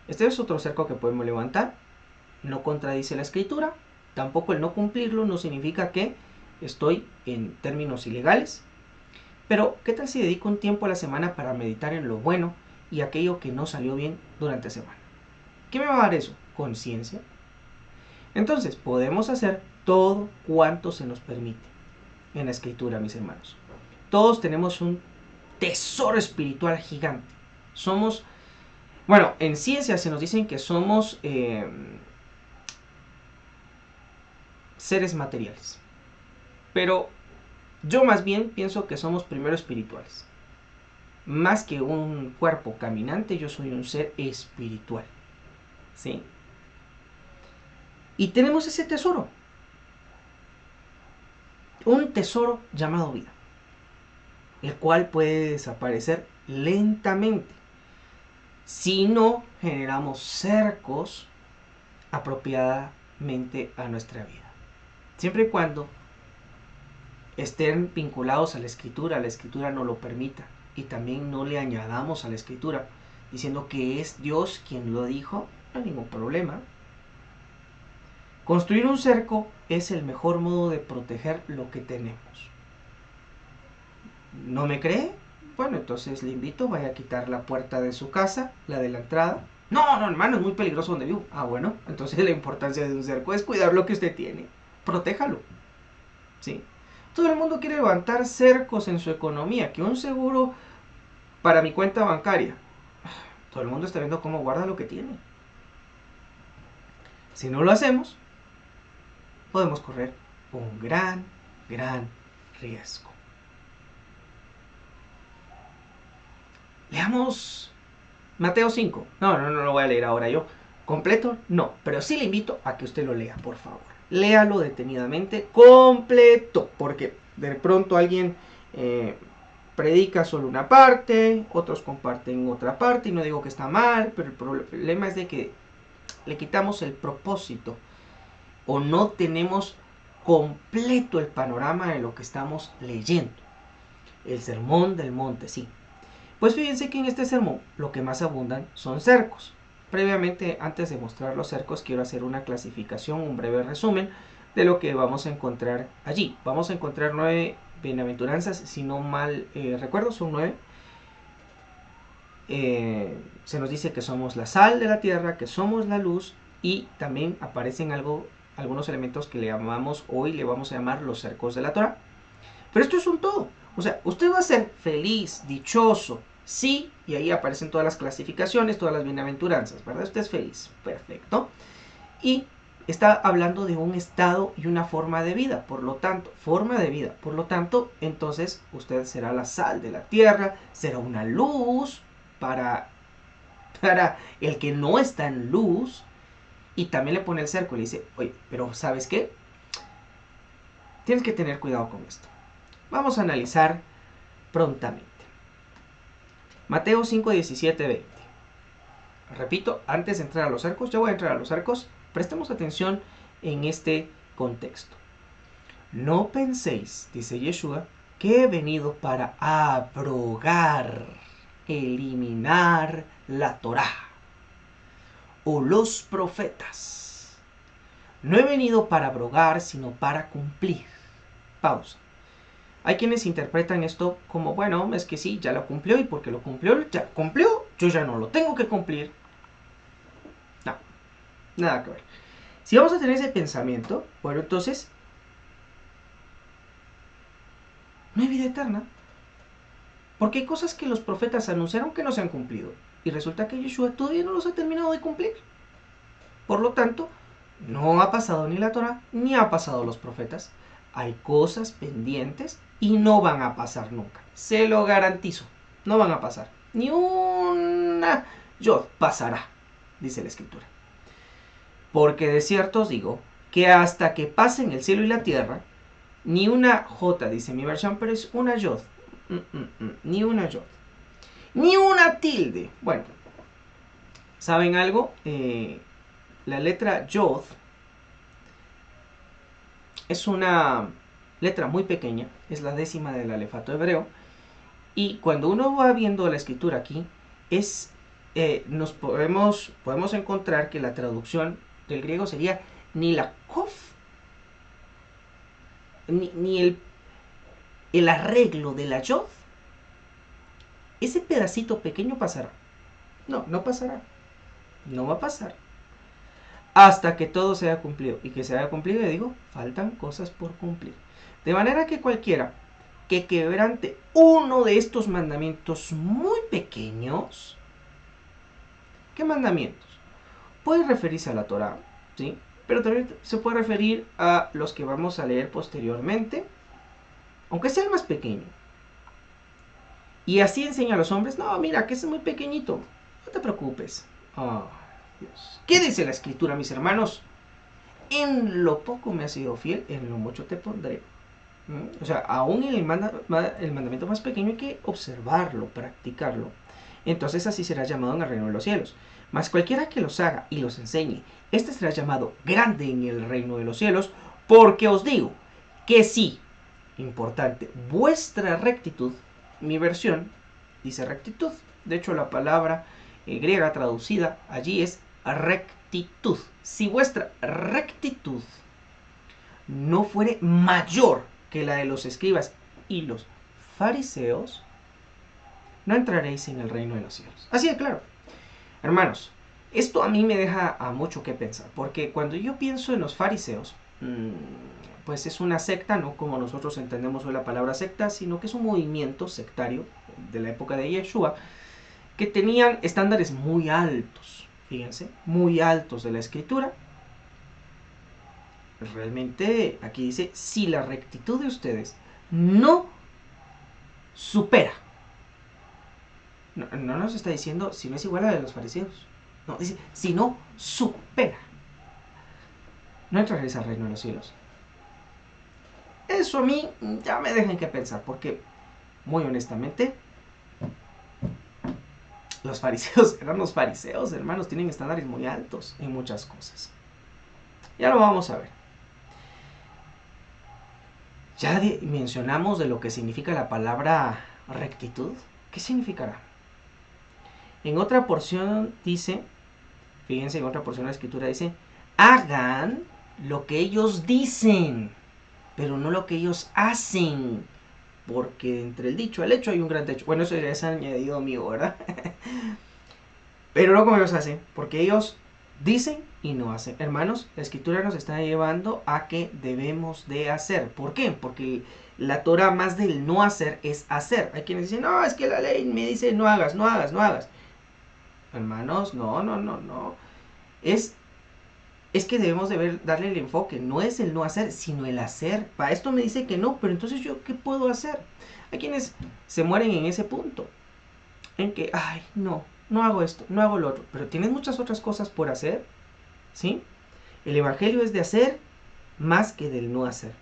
Este es otro cerco que podemos levantar. No contradice la escritura. Tampoco el no cumplirlo no significa que estoy en términos ilegales. Pero, ¿qué tal si dedico un tiempo a la semana para meditar en lo bueno y aquello que no salió bien durante la semana? ¿Qué me va a dar eso? Conciencia. Entonces, podemos hacer todo cuanto se nos permite en la escritura, mis hermanos. Todos tenemos un tesoro espiritual gigante. Somos, bueno, en ciencia se nos dicen que somos seres materiales. Pero yo más bien pienso que somos primero espirituales. Más que un cuerpo caminante, yo soy un ser espiritual. ¿Sí? Y tenemos ese tesoro. Un tesoro llamado vida. El cual puede desaparecer lentamente si no generamos cercos apropiadamente a nuestra vida. Siempre y cuando estén vinculados a la escritura no lo permita. Y también no le añadamos a la escritura diciendo que es Dios quien lo dijo, no hay ningún problema. Construir un cerco es el mejor modo de proteger lo que tenemos. ¿No me cree? Bueno, entonces le invito, vaya a quitar la puerta de su casa, la de la entrada. No, hermano, es muy peligroso donde vivo. Ah, bueno, entonces la importancia de un cerco es cuidar lo que usted tiene. Protéjalo. ¿Sí? Todo el mundo quiere levantar cercos en su economía, que un seguro para mi cuenta bancaria. Todo el mundo está viendo cómo guarda lo que tiene. Si no lo hacemos, podemos correr un gran riesgo. Leamos Mateo 5. No lo voy a leer ahora yo. ¿Completo? No, pero sí le invito a que usted lo lea, por favor. Léalo detenidamente, completo, porque de pronto alguien predica solo una parte, otros comparten otra parte, y no digo que está mal, pero el problema es de que le quitamos el propósito o no tenemos completo el panorama de lo que estamos leyendo. El sermón del monte, sí. Pues fíjense que en este sermón lo que más abundan son cercos. Previamente, antes de mostrar los cercos, quiero hacer una clasificación, un breve resumen de lo que vamos a encontrar allí. Vamos a encontrar 9 bienaventuranzas, si no mal recuerdo, son 9. Se nos dice que somos la sal de la tierra, que somos la luz, y también aparecen algunos elementos que le llamamos, hoy le vamos a llamar los cercos de la Torah. Pero esto es un todo. O sea, usted va a ser feliz, dichoso, sí, y ahí aparecen todas las clasificaciones, todas las bienaventuranzas, ¿verdad? Usted es feliz, perfecto. Y está hablando de un estado y una forma de vida, por lo tanto, forma de vida, por lo tanto, entonces usted será la sal de la tierra, será una luz para el que no está en luz, y también le pone el cerco y le dice, oye, pero ¿sabes qué? Tienes que tener cuidado con esto. Vamos a analizar prontamente. Mateo 5, 17, 20. Repito, antes de entrar a los cercos, ya voy a entrar a los cercos, prestemos atención en este contexto. No penséis, dice Yeshua, que he venido para abrogar, eliminar la Torá o los profetas. No he venido para abrogar, sino para cumplir. Pausa. Hay quienes interpretan esto como, bueno, es que sí, ya lo cumplió, y porque lo cumplió, ya cumplió, yo ya no lo tengo que cumplir. No, nada que ver. Si vamos a tener ese pensamiento, bueno, entonces no hay vida eterna. Porque hay cosas que los profetas anunciaron que no se han cumplido. Y resulta que Yeshua todavía no los ha terminado de cumplir. Por lo tanto, no ha pasado ni la Torah, ni ha pasado los profetas. Hay cosas pendientes y no van a pasar nunca. Se lo garantizo. No van a pasar. Ni una yod pasará, dice la Escritura. Porque de cierto os digo que hasta que pasen el cielo y la tierra, ni una jota, dice mi versión, pero es una yod. Ni una yod. Ni una tilde. Bueno, ¿saben algo? La letra yod es una letra muy pequeña, es la décima del alefato hebreo, y cuando uno va viendo la escritura aquí, nos podemos encontrar que la traducción del griego sería ni la kof, ni el arreglo de la yod, ese pedacito pequeño pasará. No pasará. No va a pasar. Hasta que todo se haya cumplido. Y que se haya cumplido, le digo, faltan cosas por cumplir. De manera que cualquiera que quebrante uno de estos mandamientos muy pequeños. ¿Qué mandamientos? Puede referirse a la Torah, ¿sí? Pero también se puede referir a los que vamos a leer posteriormente, aunque sea el más pequeño. Y así enseña a los hombres, no, mira, que ese es muy pequeñito, no te preocupes. Oh, Dios. ¿Qué dice la Escritura, mis hermanos? En lo poco me has sido fiel, en lo mucho te pondré. O sea, aún en el mandamiento más pequeño hay que observarlo, practicarlo. Entonces así será llamado en el reino de los cielos. Mas cualquiera que los haga y los enseñe, este será llamado grande en el reino de los cielos, porque os digo que sí, importante, vuestra rectitud, mi versión dice rectitud. De hecho, la palabra griega traducida allí es rectitud. Si vuestra rectitud no fuere mayor que la de los escribas y los fariseos, no entraréis en el reino de los cielos. Así de claro. Hermanos, esto a mí me deja a mucho que pensar, porque cuando yo pienso en los fariseos, pues es una secta, no como nosotros entendemos hoy la palabra secta, sino que es un movimiento sectario de la época de Yeshua, que tenían estándares muy altos, fíjense, muy altos de la escritura. Realmente aquí dice, si la rectitud de ustedes no supera, no nos está diciendo si no es igual a la de los fariseos, no, dice, si no supera, no entraréis al reino de los cielos. Eso a mí ya me deja en qué pensar, porque muy honestamente los fariseos eran los fariseos, hermanos, tienen estándares muy altos en muchas cosas. Ya lo vamos a ver. Ya mencionamos de lo que significa la palabra rectitud. ¿Qué significará? En otra porción dice, fíjense, en otra porción de la escritura dice, hagan lo que ellos dicen, pero no lo que ellos hacen, porque entre el dicho y el hecho hay un gran trecho. Bueno, eso ya es añadido mío, ¿verdad? Pero no como ellos hacen, porque ellos dicen y no hacen. Hermanos, la escritura nos está llevando a que debemos de hacer. ¿Por qué? Porque la Torah más del no hacer es hacer. Hay quienes dicen, no, es que la ley me dice no hagas, no hagas, no hagas. Hermanos, no. Es que debemos de darle el enfoque. No es el no hacer, sino el hacer. Para esto me dice que no, pero entonces yo, ¿qué puedo hacer? Hay quienes se mueren en ese punto. En que, ay, no hago esto, no hago lo otro. Pero tienes muchas otras cosas por hacer, ¿sí? El evangelio es de hacer más que del no hacer.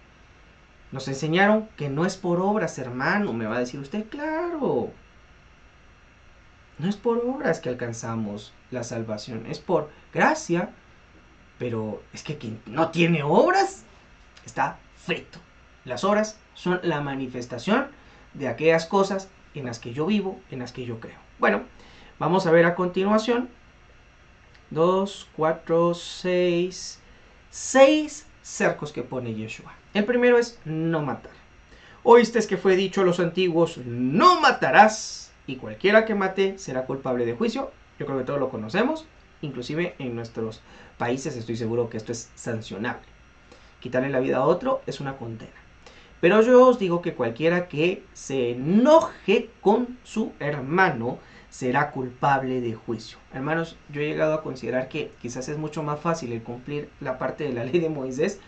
Nos enseñaron que no es por obras, hermano. Me va a decir usted, claro. No es por obras que alcanzamos la salvación, es por gracia. Pero es que quien no tiene obras está frito. Las obras son la manifestación de aquellas cosas en las que yo vivo, en las que yo creo. Bueno, vamos a ver a continuación 2, 4, 6 cercos que pone Yeshua. El primero es no matar. Oísteis que fue dicho a los antiguos, no matarás, y cualquiera que mate será culpable de juicio. Yo creo que todos lo conocemos, inclusive en nuestros países estoy seguro que esto es sancionable. Quitarle la vida a otro es una condena. Pero yo os digo que cualquiera que se enoje con su hermano será culpable de juicio. Hermanos, yo he llegado a considerar que quizás es mucho más fácil el cumplir la parte de la ley de Moisés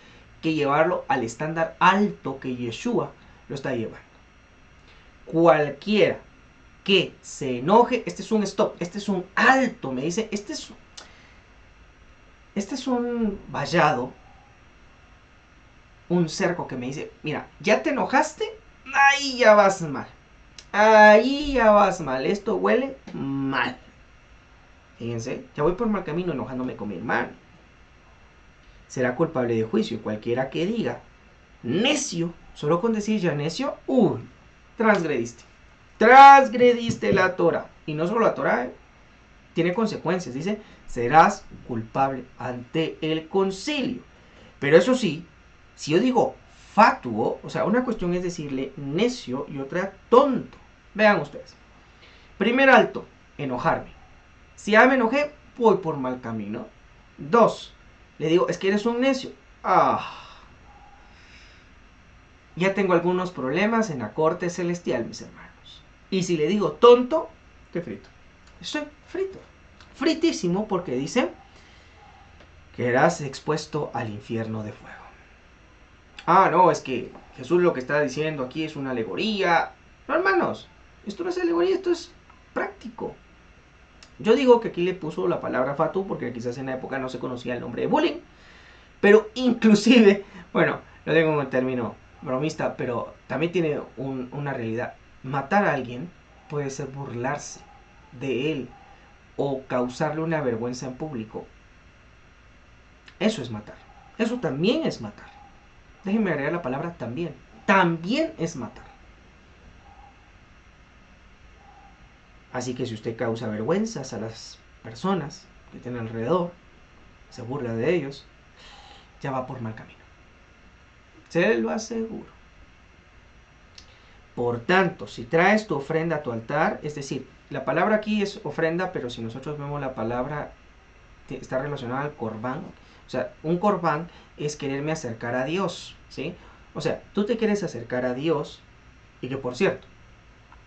que llevarlo al estándar alto que Yeshua lo está llevando. Cualquiera que se enoje, este es un stop, este es un alto, me dice, este es un vallado, un cerco que me dice, mira, ya te enojaste, ahí ya vas mal. Ahí ya vas mal, esto huele mal. Fíjense, ya voy por mal camino enojándome con mi hermano. Será culpable de juicio. Cualquiera que diga necio, solo con decir ya necio, uy, transgrediste. Transgrediste la Torah. Y no solo la Torah, tiene consecuencias. Dice, serás culpable ante el concilio. Pero eso sí, si yo digo fatuo, o sea, una cuestión es decirle necio y otra tonto. Vean ustedes. Primer alto, enojarme. Si ya me enojé, voy por mal camino. 2. Le digo, es que eres un necio. Ya tengo algunos problemas en la corte celestial, mis hermanos. Y si le digo tonto, estoy frito. Estoy frito. Fritísimo porque dice que eras expuesto al infierno de fuego. No, es que Jesús lo que está diciendo aquí es una alegoría. No, hermanos, esto no es alegoría, esto es práctico. Yo digo que aquí le puso la palabra fatu porque quizás en la época no se conocía el nombre de bullying. Pero inclusive, bueno, lo digo en un término bromista, pero también tiene una realidad. Matar a alguien puede ser burlarse de él o causarle una vergüenza en público. Eso es matar. Eso también es matar. Déjenme agregar la palabra también. También es matar. Así que si usted causa vergüenzas a las personas que tienen alrededor, se burla de ellos, ya va por mal camino. Se lo aseguro. Por tanto, si traes tu ofrenda a tu altar, es decir, la palabra aquí es ofrenda, pero si nosotros vemos la palabra, está relacionada al corbán. O sea, un corbán es quererme acercar a Dios, ¿sí? O sea, tú te quieres acercar a Dios, y que por cierto,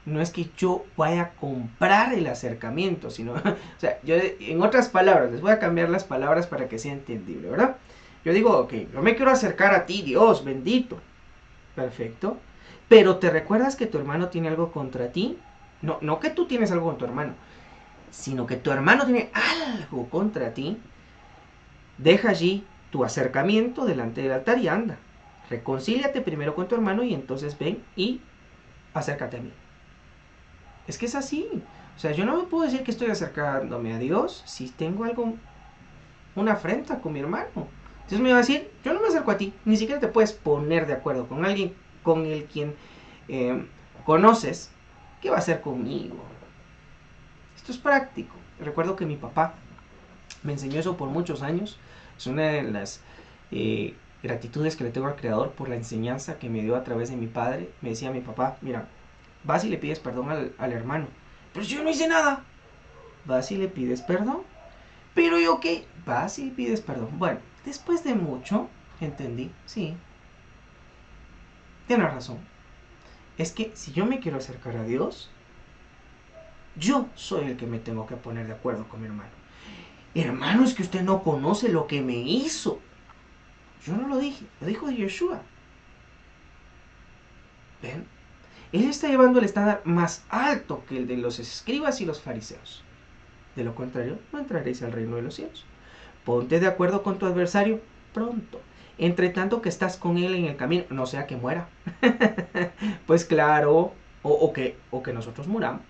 no es que yo vaya a comprar el acercamiento, sino, o sea, yo en otras palabras, les voy a cambiar las palabras para que sea entendible, ¿verdad? Yo digo, ok, yo me quiero acercar a ti, Dios, bendito. Perfecto. Pero te recuerdas que tu hermano tiene algo contra ti. No que tú tienes algo con tu hermano, sino que tu hermano tiene algo contra ti. Deja allí tu acercamiento delante del altar y anda. Reconcíliate primero con tu hermano y entonces ven y acércate a mí. Es que es así. O sea, yo no me puedo decir que estoy acercándome a Dios si tengo algo, una afrenta con mi hermano. Entonces me va a decir, yo no me acerco a ti. Ni siquiera te puedes poner de acuerdo con alguien con el quien conoces. ¿Qué va a hacer conmigo? Esto es práctico. Recuerdo que mi papá me enseñó eso por muchos años. Es una de las gratitudes que le tengo al Creador por la enseñanza que me dio a través de mi padre. Me decía mi papá, mira, vas y le pides perdón al hermano. Pero si yo no hice nada. Vas y le pides perdón. Pero yo qué, vas y pides perdón. Bueno, después de mucho, entendí, sí, tienes razón. Es que si yo me quiero acercar a Dios, yo soy el que me tengo que poner de acuerdo con mi hermano. Hermano, es que usted no conoce lo que me hizo. Yo no lo dije, lo dijo Yeshua. ¿Ven? Él está llevando el estándar más alto que el de los escribas y los fariseos. De lo contrario, no entraréis al reino de los cielos. Ponte de acuerdo con tu adversario pronto. Entre tanto que estás con él en el camino, no sea que muera. Pues claro, o que nosotros muramos.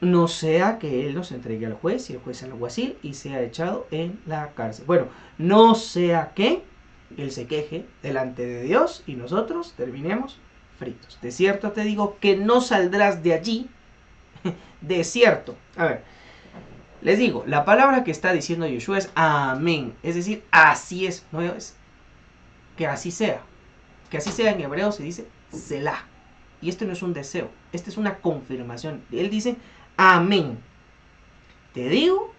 No sea que él nos entregue al juez y el juez al alguacil y sea echado en la cárcel. Bueno, no sea que él se queje delante de Dios y nosotros terminemos fritos. De cierto te digo que no saldrás de allí. De cierto. A ver, les digo, la palabra que está diciendo Yeshua es amén. Es decir, así es. No es que así sea. Que así sea en hebreo se dice selah. Y esto no es un deseo. Esta es una confirmación. Él dice amén. Te digo,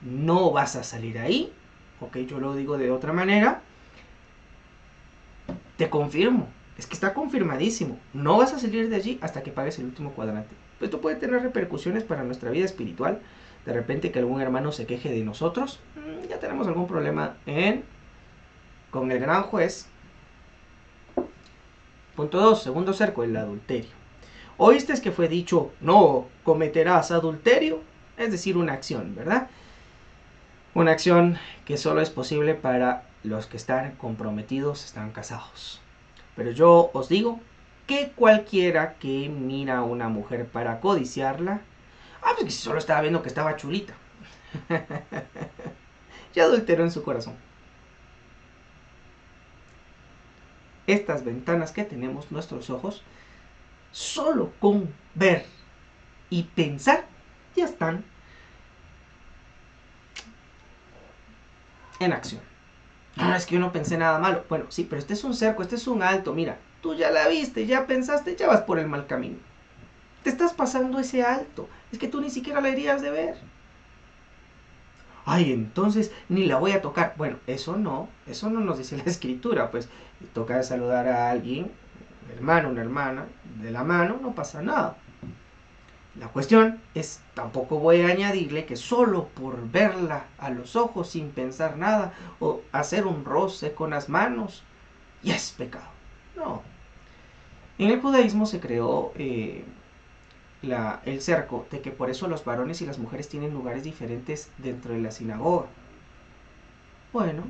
no vas a salir ahí. Ok, yo lo digo de otra manera. te confirmo, es que está confirmadísimo, no vas a salir de allí hasta que pagues el último cuadrante. Esto puede tener repercusiones para nuestra vida espiritual. De repente que algún hermano se queje de nosotros, ya tenemos algún problema con el gran juez. Punto 2, segundo cerco, el adulterio. ¿Oíste que fue dicho, no cometerás adulterio? Es decir, una acción, ¿verdad? Una acción que solo es posible para los que están comprometidos, están casados. Pero yo os digo que cualquiera que mira a una mujer para codiciarla, pues que solo estaba viendo que estaba chulita, ya adulteró en su corazón. Estas ventanas que tenemos nuestros ojos, solo con ver y pensar, ya están en acción. No, es que yo no pensé nada malo. Bueno, sí, pero este es un cerco, este es un alto. Mira, tú ya la viste, ya pensaste, ya vas por el mal camino. Te estás pasando ese alto. Es que tú ni siquiera la irías de ver. Ay, entonces ni la voy a tocar. Bueno, eso no nos dice la escritura. Pues toca saludar a alguien, un hermano, una hermana, de la mano, no pasa nada. La cuestión es, tampoco voy a añadirle que solo por verla a los ojos sin pensar nada o hacer un roce con las manos, ya es pecado. No. En el judaísmo se creó el cerco de que por eso los varones y las mujeres tienen lugares diferentes dentro de la sinagoga. Bueno,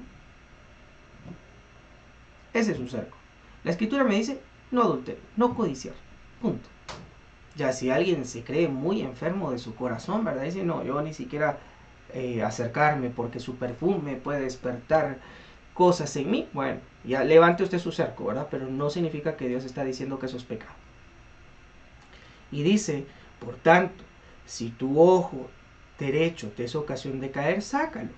ese es un cerco. La escritura me dice, no adulterio, no codiciar, punto. Ya si alguien se cree muy enfermo de su corazón, ¿verdad? Dice, no, yo ni siquiera acercarme porque su perfume puede despertar cosas en mí. Bueno, ya levante usted su cerco, ¿verdad? Pero no significa que Dios está diciendo que eso es pecado. Y dice, por tanto, si tu ojo derecho te es ocasión de caer, sácalo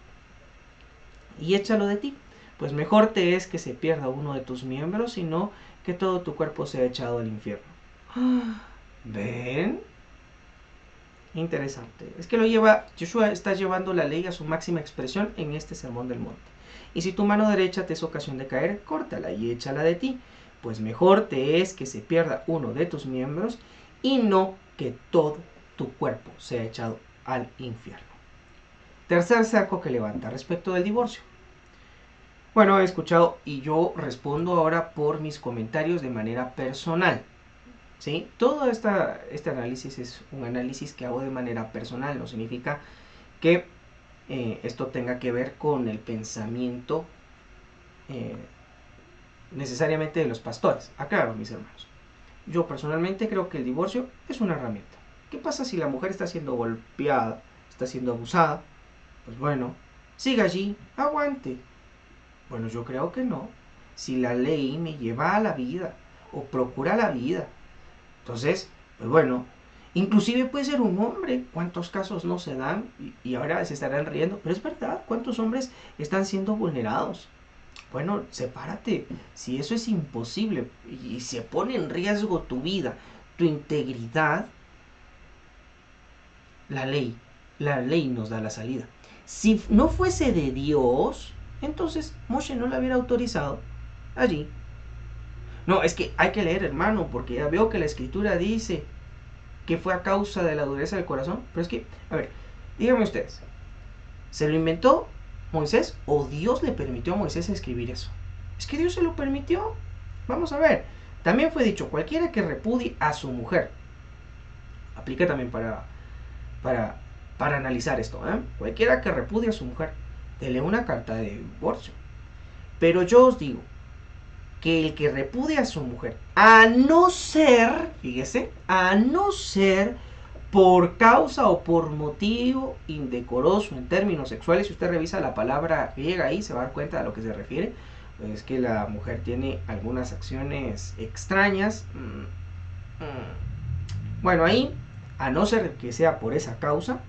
y échalo de ti. Pues mejor te es que se pierda uno de tus miembros, sino que todo tu cuerpo sea echado al infierno. ¿Ven? Interesante. Es que Joshua está llevando la ley a su máxima expresión en este sermón del monte. Y si tu mano derecha te es ocasión de caer, córtala y échala de ti. Pues mejor te es que se pierda uno de tus miembros y no que todo tu cuerpo sea echado al infierno. Tercer cerco que levanta respecto del divorcio. Bueno, he escuchado y yo respondo ahora por mis comentarios de manera personal. ¿Sí? Todo este análisis es un análisis que hago de manera personal, no significa que esto tenga que ver con el pensamiento necesariamente de los pastores. Aclaro, mis hermanos. Yo personalmente creo que el divorcio es una herramienta. ¿Qué pasa si la mujer está siendo golpeada, está siendo abusada? Pues bueno, siga allí, aguante. Bueno, yo creo que no. Si la ley me lleva a la vida o procura la vida, entonces, pues bueno, inclusive puede ser un hombre. ¿Cuántos casos no se dan? Y ahora se estarán riendo, pero es verdad, ¿cuántos hombres están siendo vulnerados? Bueno, sepárate. Si eso es imposible y se pone en riesgo tu vida, tu integridad, la ley nos da la salida. Si no fuese de Dios, entonces Moshe no la hubiera autorizado allí. No, es que hay que leer, hermano, porque ya veo que la escritura dice que fue a causa de la dureza del corazón. Pero es que, a ver, díganme ustedes, ¿se lo inventó Moisés o Dios le permitió a Moisés escribir eso? Es que Dios se lo permitió. Vamos a ver. También fue dicho, cualquiera que repudie a su mujer. Aplica también para analizar esto. Cualquiera que repudie a su mujer, dele una carta de divorcio. Pero yo os digo que el que repudia a su mujer, a no ser, fíjese, a no ser por causa o por motivo indecoroso en términos sexuales, si usted revisa la palabra griega ahí, se va a dar cuenta de a lo que se refiere. Es que la mujer tiene algunas acciones extrañas. Bueno, ahí, a no ser que sea por esa causa,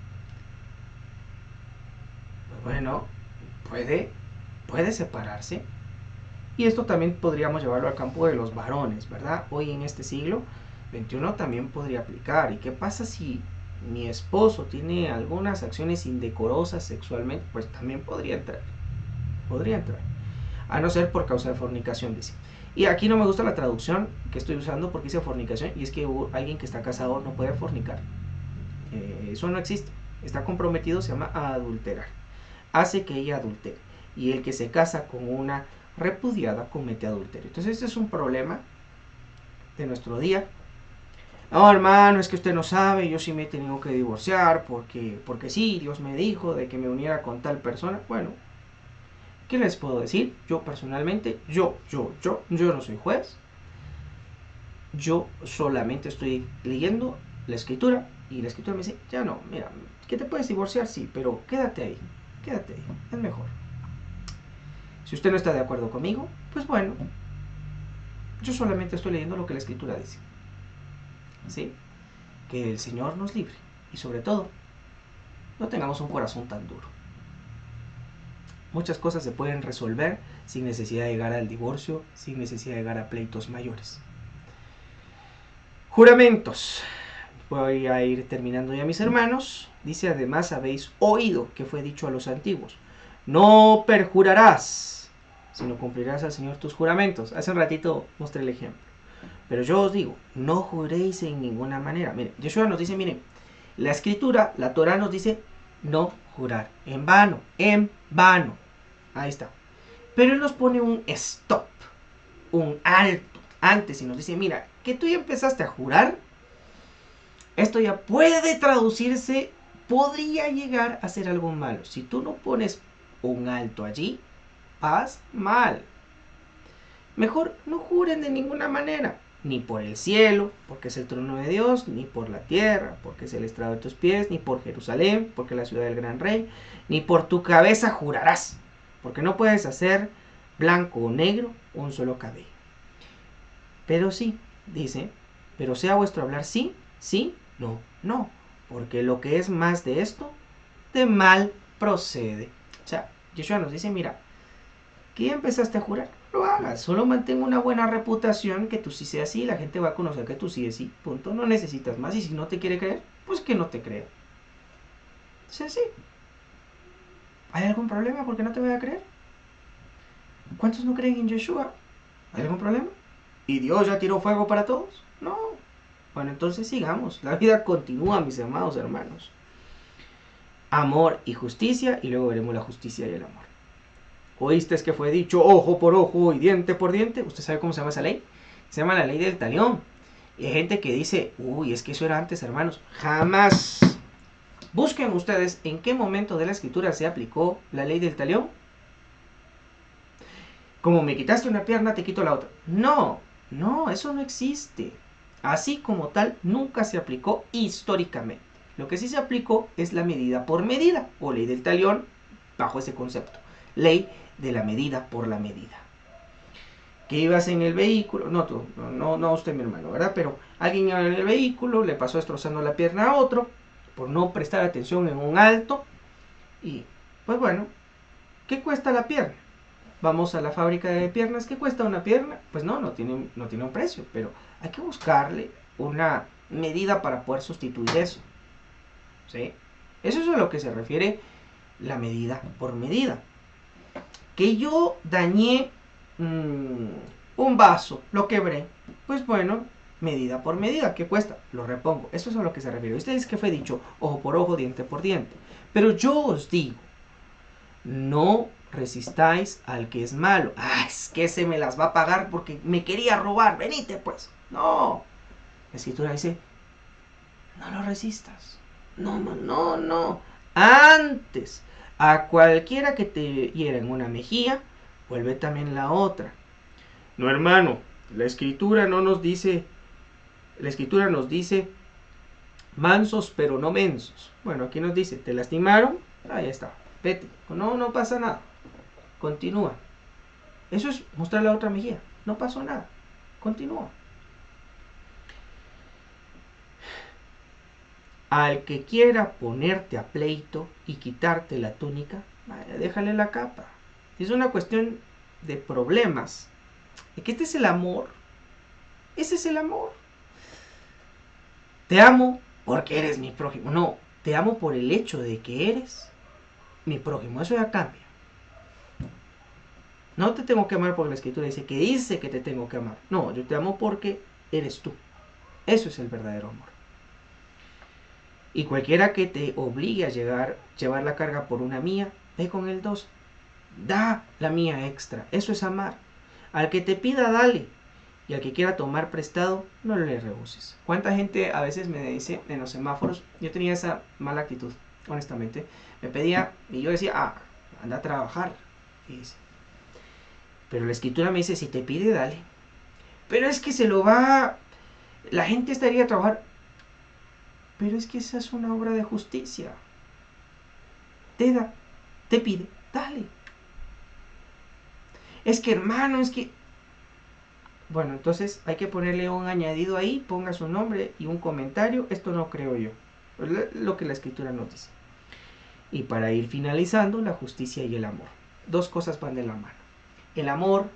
pues bueno, puede separarse. Y esto también podríamos llevarlo al campo de los varones, ¿verdad? Hoy en este siglo XXI también podría aplicar. ¿Y qué pasa si mi esposo tiene algunas acciones indecorosas sexualmente? Pues también podría entrar. A no ser por causa de fornicación, dice. Y aquí no me gusta la traducción que estoy usando porque dice fornicación, y es que alguien que está casado no puede fornicar. Eso no existe. Está comprometido, se llama adulterar. Hace que ella adultere. Y el que se casa con una repudiada comete adulterio. Entonces este es un problema de nuestro día. No, hermano, es que usted no sabe, yo sí me he tenido que divorciar porque sí, Dios me dijo de que me uniera con tal persona. Bueno, ¿qué les puedo decir? Yo personalmente, yo no soy juez. Yo solamente estoy leyendo la escritura y la escritura me dice, ya no, mira, que te puedes divorciar, sí, pero quédate ahí, es mejor. Si usted no está de acuerdo conmigo, pues bueno, yo solamente estoy leyendo lo que la escritura dice. ¿Sí? Que el Señor nos libre y sobre todo, no tengamos un corazón tan duro. Muchas cosas se pueden resolver sin necesidad de llegar al divorcio, sin necesidad de llegar a pleitos mayores. Juramentos. Voy a ir terminando ya, mis hermanos. Dice, además habéis oído que fue dicho a los antiguos, no perjurarás, sino cumplirás al Señor tus juramentos. Hace un ratito mostré el ejemplo. Pero yo os digo, no juréis en ninguna manera. Miren, Yeshua nos dice, miren, la escritura, la Torah nos dice, no jurar en vano, en vano. Ahí está. Pero Él nos pone un stop, un alto, antes, y nos dice, mira, que tú ya empezaste a jurar, esto ya puede traducirse, podría llegar a ser algo malo. Si tú no pones un alto allí, vas mal. Mejor no juren de ninguna manera, ni por el cielo, porque es el trono de Dios, ni por la tierra, porque es el estrado de tus pies, ni por Jerusalén, porque es la ciudad del gran rey, ni por tu cabeza jurarás, porque no puedes hacer blanco o negro un solo cabello. Pero sí, dice, pero sea vuestro hablar sí, sí, no, no, porque lo que es más de esto, de mal procede. O sea, Yeshua nos dice, mira, que ya empezaste a jurar, no lo hagas, solo mantén una buena reputación, que tú sí seas así, la gente va a conocer que tú sí es sí, punto, no necesitas más, y si no te quiere creer, pues que no te crea. Sí, sí. ¿Hay algún problema porque no te voy a creer? ¿Cuántos no creen en Yeshua? ¿Hay algún problema? ¿Y Dios ya tiró fuego para todos? No. Bueno, entonces sigamos. La vida continúa, mis amados hermanos. Amor y justicia, y luego veremos la justicia y el amor. ¿Oíste que fue dicho ojo por ojo y diente por diente? ¿Usted sabe cómo se llama esa ley? Se llama la ley del talión. Y hay gente que dice, uy, es que eso era antes, hermanos. Jamás. Busquen ustedes en qué momento de la escritura se aplicó la ley del talión. Como me quitaste una pierna, te quito la otra. No, no, eso no existe. Así como tal, nunca se aplicó históricamente. Lo que sí se aplicó es la medida por medida, o ley del talión, bajo ese concepto. Ley de la medida por la medida. Que ibas en el vehículo, no usted, mi hermano, ¿verdad? Pero alguien iba en el vehículo, le pasó destrozando la pierna a otro, por no prestar atención en un alto, y pues bueno, ¿qué cuesta la pierna? Vamos a la fábrica de piernas, ¿qué cuesta una pierna? Pues no tiene un precio, pero hay que buscarle una medida para poder sustituir eso. ¿Sí? Eso es a lo que se refiere la medida por medida. Que yo dañé un vaso, lo quebré, pues bueno, medida por medida, ¿qué cuesta? Lo repongo. Eso es a lo que se refiere. Ustedes que fue dicho, ojo por ojo, diente por diente. Pero yo os digo, no resistáis al que es malo. Ah, es que se me las va a pagar porque me quería robar. Venite pues. No. La escritura dice, no lo resistas. No. Antes, a cualquiera que te hiera en una mejilla, vuelve también la otra. No, hermano, la escritura no nos dice, la escritura nos dice mansos pero no mensos. Bueno, aquí nos dice, te lastimaron, ahí está, vete. No pasa nada. Continúa. Eso es mostrar la otra mejilla. No pasó nada. Continúa. Al que quiera ponerte a pleito y quitarte la túnica, vaya, déjale la capa. Es una cuestión de problemas. Es que este es el amor. Ese es el amor. Te amo porque eres mi prójimo. No, te amo por el hecho de que eres mi prójimo. Eso ya cambia. No te tengo que amar porque la escritura dice que te tengo que amar. No, yo te amo porque eres tú. Eso es el verdadero amor. Y cualquiera que te obligue a llevar la carga por una mía, ve con el 2. Da la mía extra. Eso es amar. Al que te pida, dale. Y al que quiera tomar prestado, no le rehuses. ¿Cuánta gente a veces me dice en los semáforos? Yo tenía esa mala actitud, honestamente. Me pedía y yo decía, anda a trabajar. Fíjese. Pero la escritura me dice, si te pide, dale. Pero es que se lo va... La gente estaría a trabajar. Pero es que esa es una obra de justicia. Te da, te pide, dale. Es que hermano, es que... Bueno, entonces hay que ponerle un añadido ahí, ponga su nombre y un comentario. Esto no creo yo. Lo que la escritura nos dice. Y para ir finalizando, la justicia y el amor. Dos cosas van de la mano. El amor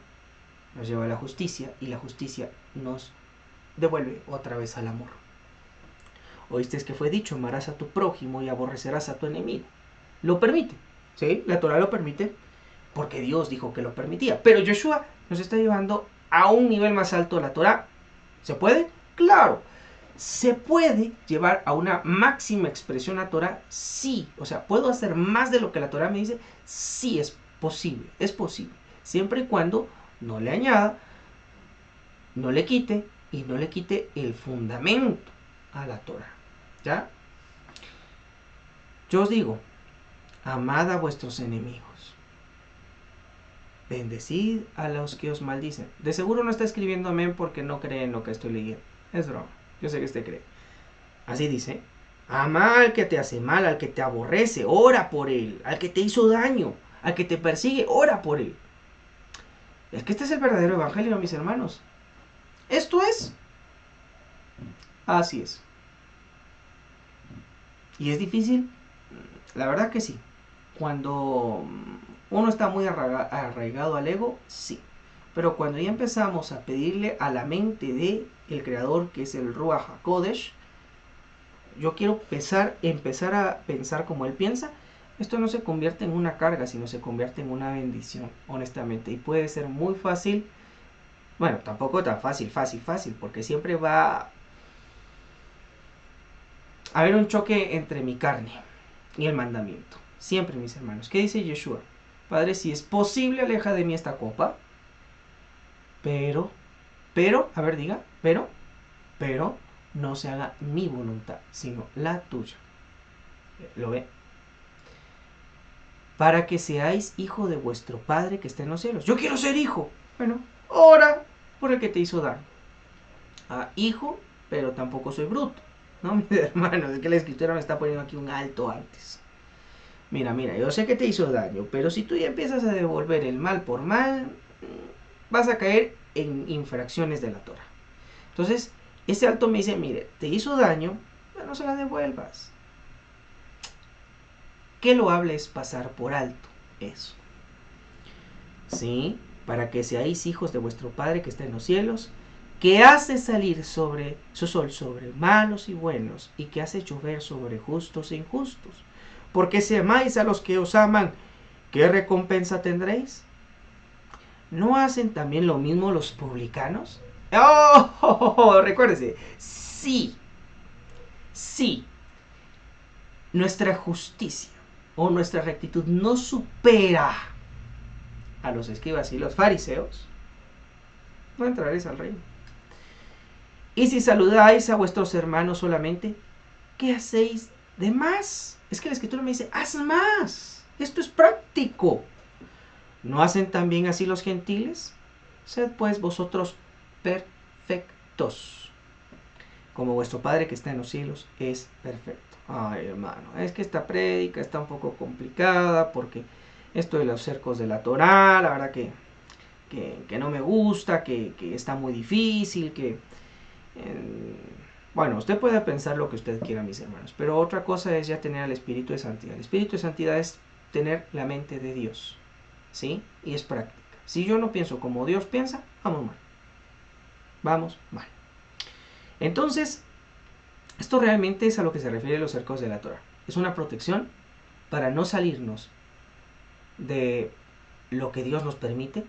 nos lleva a la justicia y la justicia nos devuelve otra vez al amor. Oíste que fue dicho, amarás a tu prójimo y aborrecerás a tu enemigo. Lo permite, ¿sí? La Torah lo permite porque Dios dijo que lo permitía. Pero Yoshua nos está llevando a un nivel más alto la Torah. ¿Se puede? Claro. ¿Se puede llevar a una máxima expresión la Torah? Sí. O sea, ¿puedo hacer más de lo que la Torah me dice? Sí, es posible. Es posible. Siempre y cuando no le añada, no le quite y no le quite el fundamento a la Torah. ¿Ya? Yo os digo, amad a vuestros enemigos. Bendecid a los que os maldicen. De seguro no está escribiendo amén porque no cree en lo que estoy leyendo. Es broma. Yo sé que usted cree. Así dice. Ama al que te hace mal, al que te aborrece, ora por él. Al que te hizo daño, al que te persigue, ora por él. Es que este es el verdadero evangelio, mis hermanos. Esto es. Así es. ¿Y es difícil? La verdad que sí. Cuando uno está muy arraigado al ego, sí. Pero cuando ya empezamos a pedirle a la mente de el creador, que es el Ruach HaKodesh, yo quiero empezar a pensar como él piensa, esto no se convierte en una carga, sino se convierte en una bendición, honestamente. Y puede ser muy fácil, bueno, tampoco tan fácil, porque siempre va a haber un choque entre mi carne y el mandamiento. Siempre, mis hermanos. ¿Qué dice Yeshua? Padre, si es posible, aleja de mí esta copa. Pero, a ver, diga, pero, no se haga mi voluntad, sino la tuya. ¿Lo ve? Para que seáis hijo de vuestro Padre que está en los cielos. Yo quiero ser hijo. Bueno, ora por el que te hizo daño. Hijo, pero tampoco soy bruto. ¿No, mis hermanos? Es que la escritura me está poniendo aquí un alto antes. Mira, yo sé que te hizo daño, pero si tú ya empiezas a devolver el mal por mal, vas a caer en infracciones de la Torah. Entonces, ese alto me dice, mire, te hizo daño, pero no se la devuelvas. Que lo hables pasar por alto eso. ¿Sí? Para que seáis hijos de vuestro Padre que está en los cielos, que hace salir sobre su sol sobre malos y buenos, y que hace llover sobre justos e injustos. Porque si amáis a los que os aman, ¿qué recompensa tendréis? ¿No hacen también lo mismo los publicanos? Recuérdese, sí, nuestra justicia o nuestra rectitud no supera a los escribas y los fariseos, no entraréis al reino. Y si saludáis a vuestros hermanos solamente, ¿qué hacéis de más? Es que la escritura me dice, haz más. Esto es práctico. ¿No hacen también así los gentiles? Sed pues vosotros perfectos, como vuestro Padre que está en los cielos es perfecto. Ay, hermano, es que esta prédica está un poco complicada porque esto de los cercos de la Torá, la verdad que no me gusta, que está muy difícil, bueno, usted puede pensar lo que usted quiera, mis hermanos, pero otra cosa es ya tener el Espíritu de Santidad. El Espíritu de Santidad es tener la mente de Dios, ¿sí? Y es práctica. Si yo no pienso como Dios piensa, vamos mal. Entonces, esto realmente es a lo que se refiere los cercos de la Torah. Es una protección para no salirnos de lo que Dios nos permite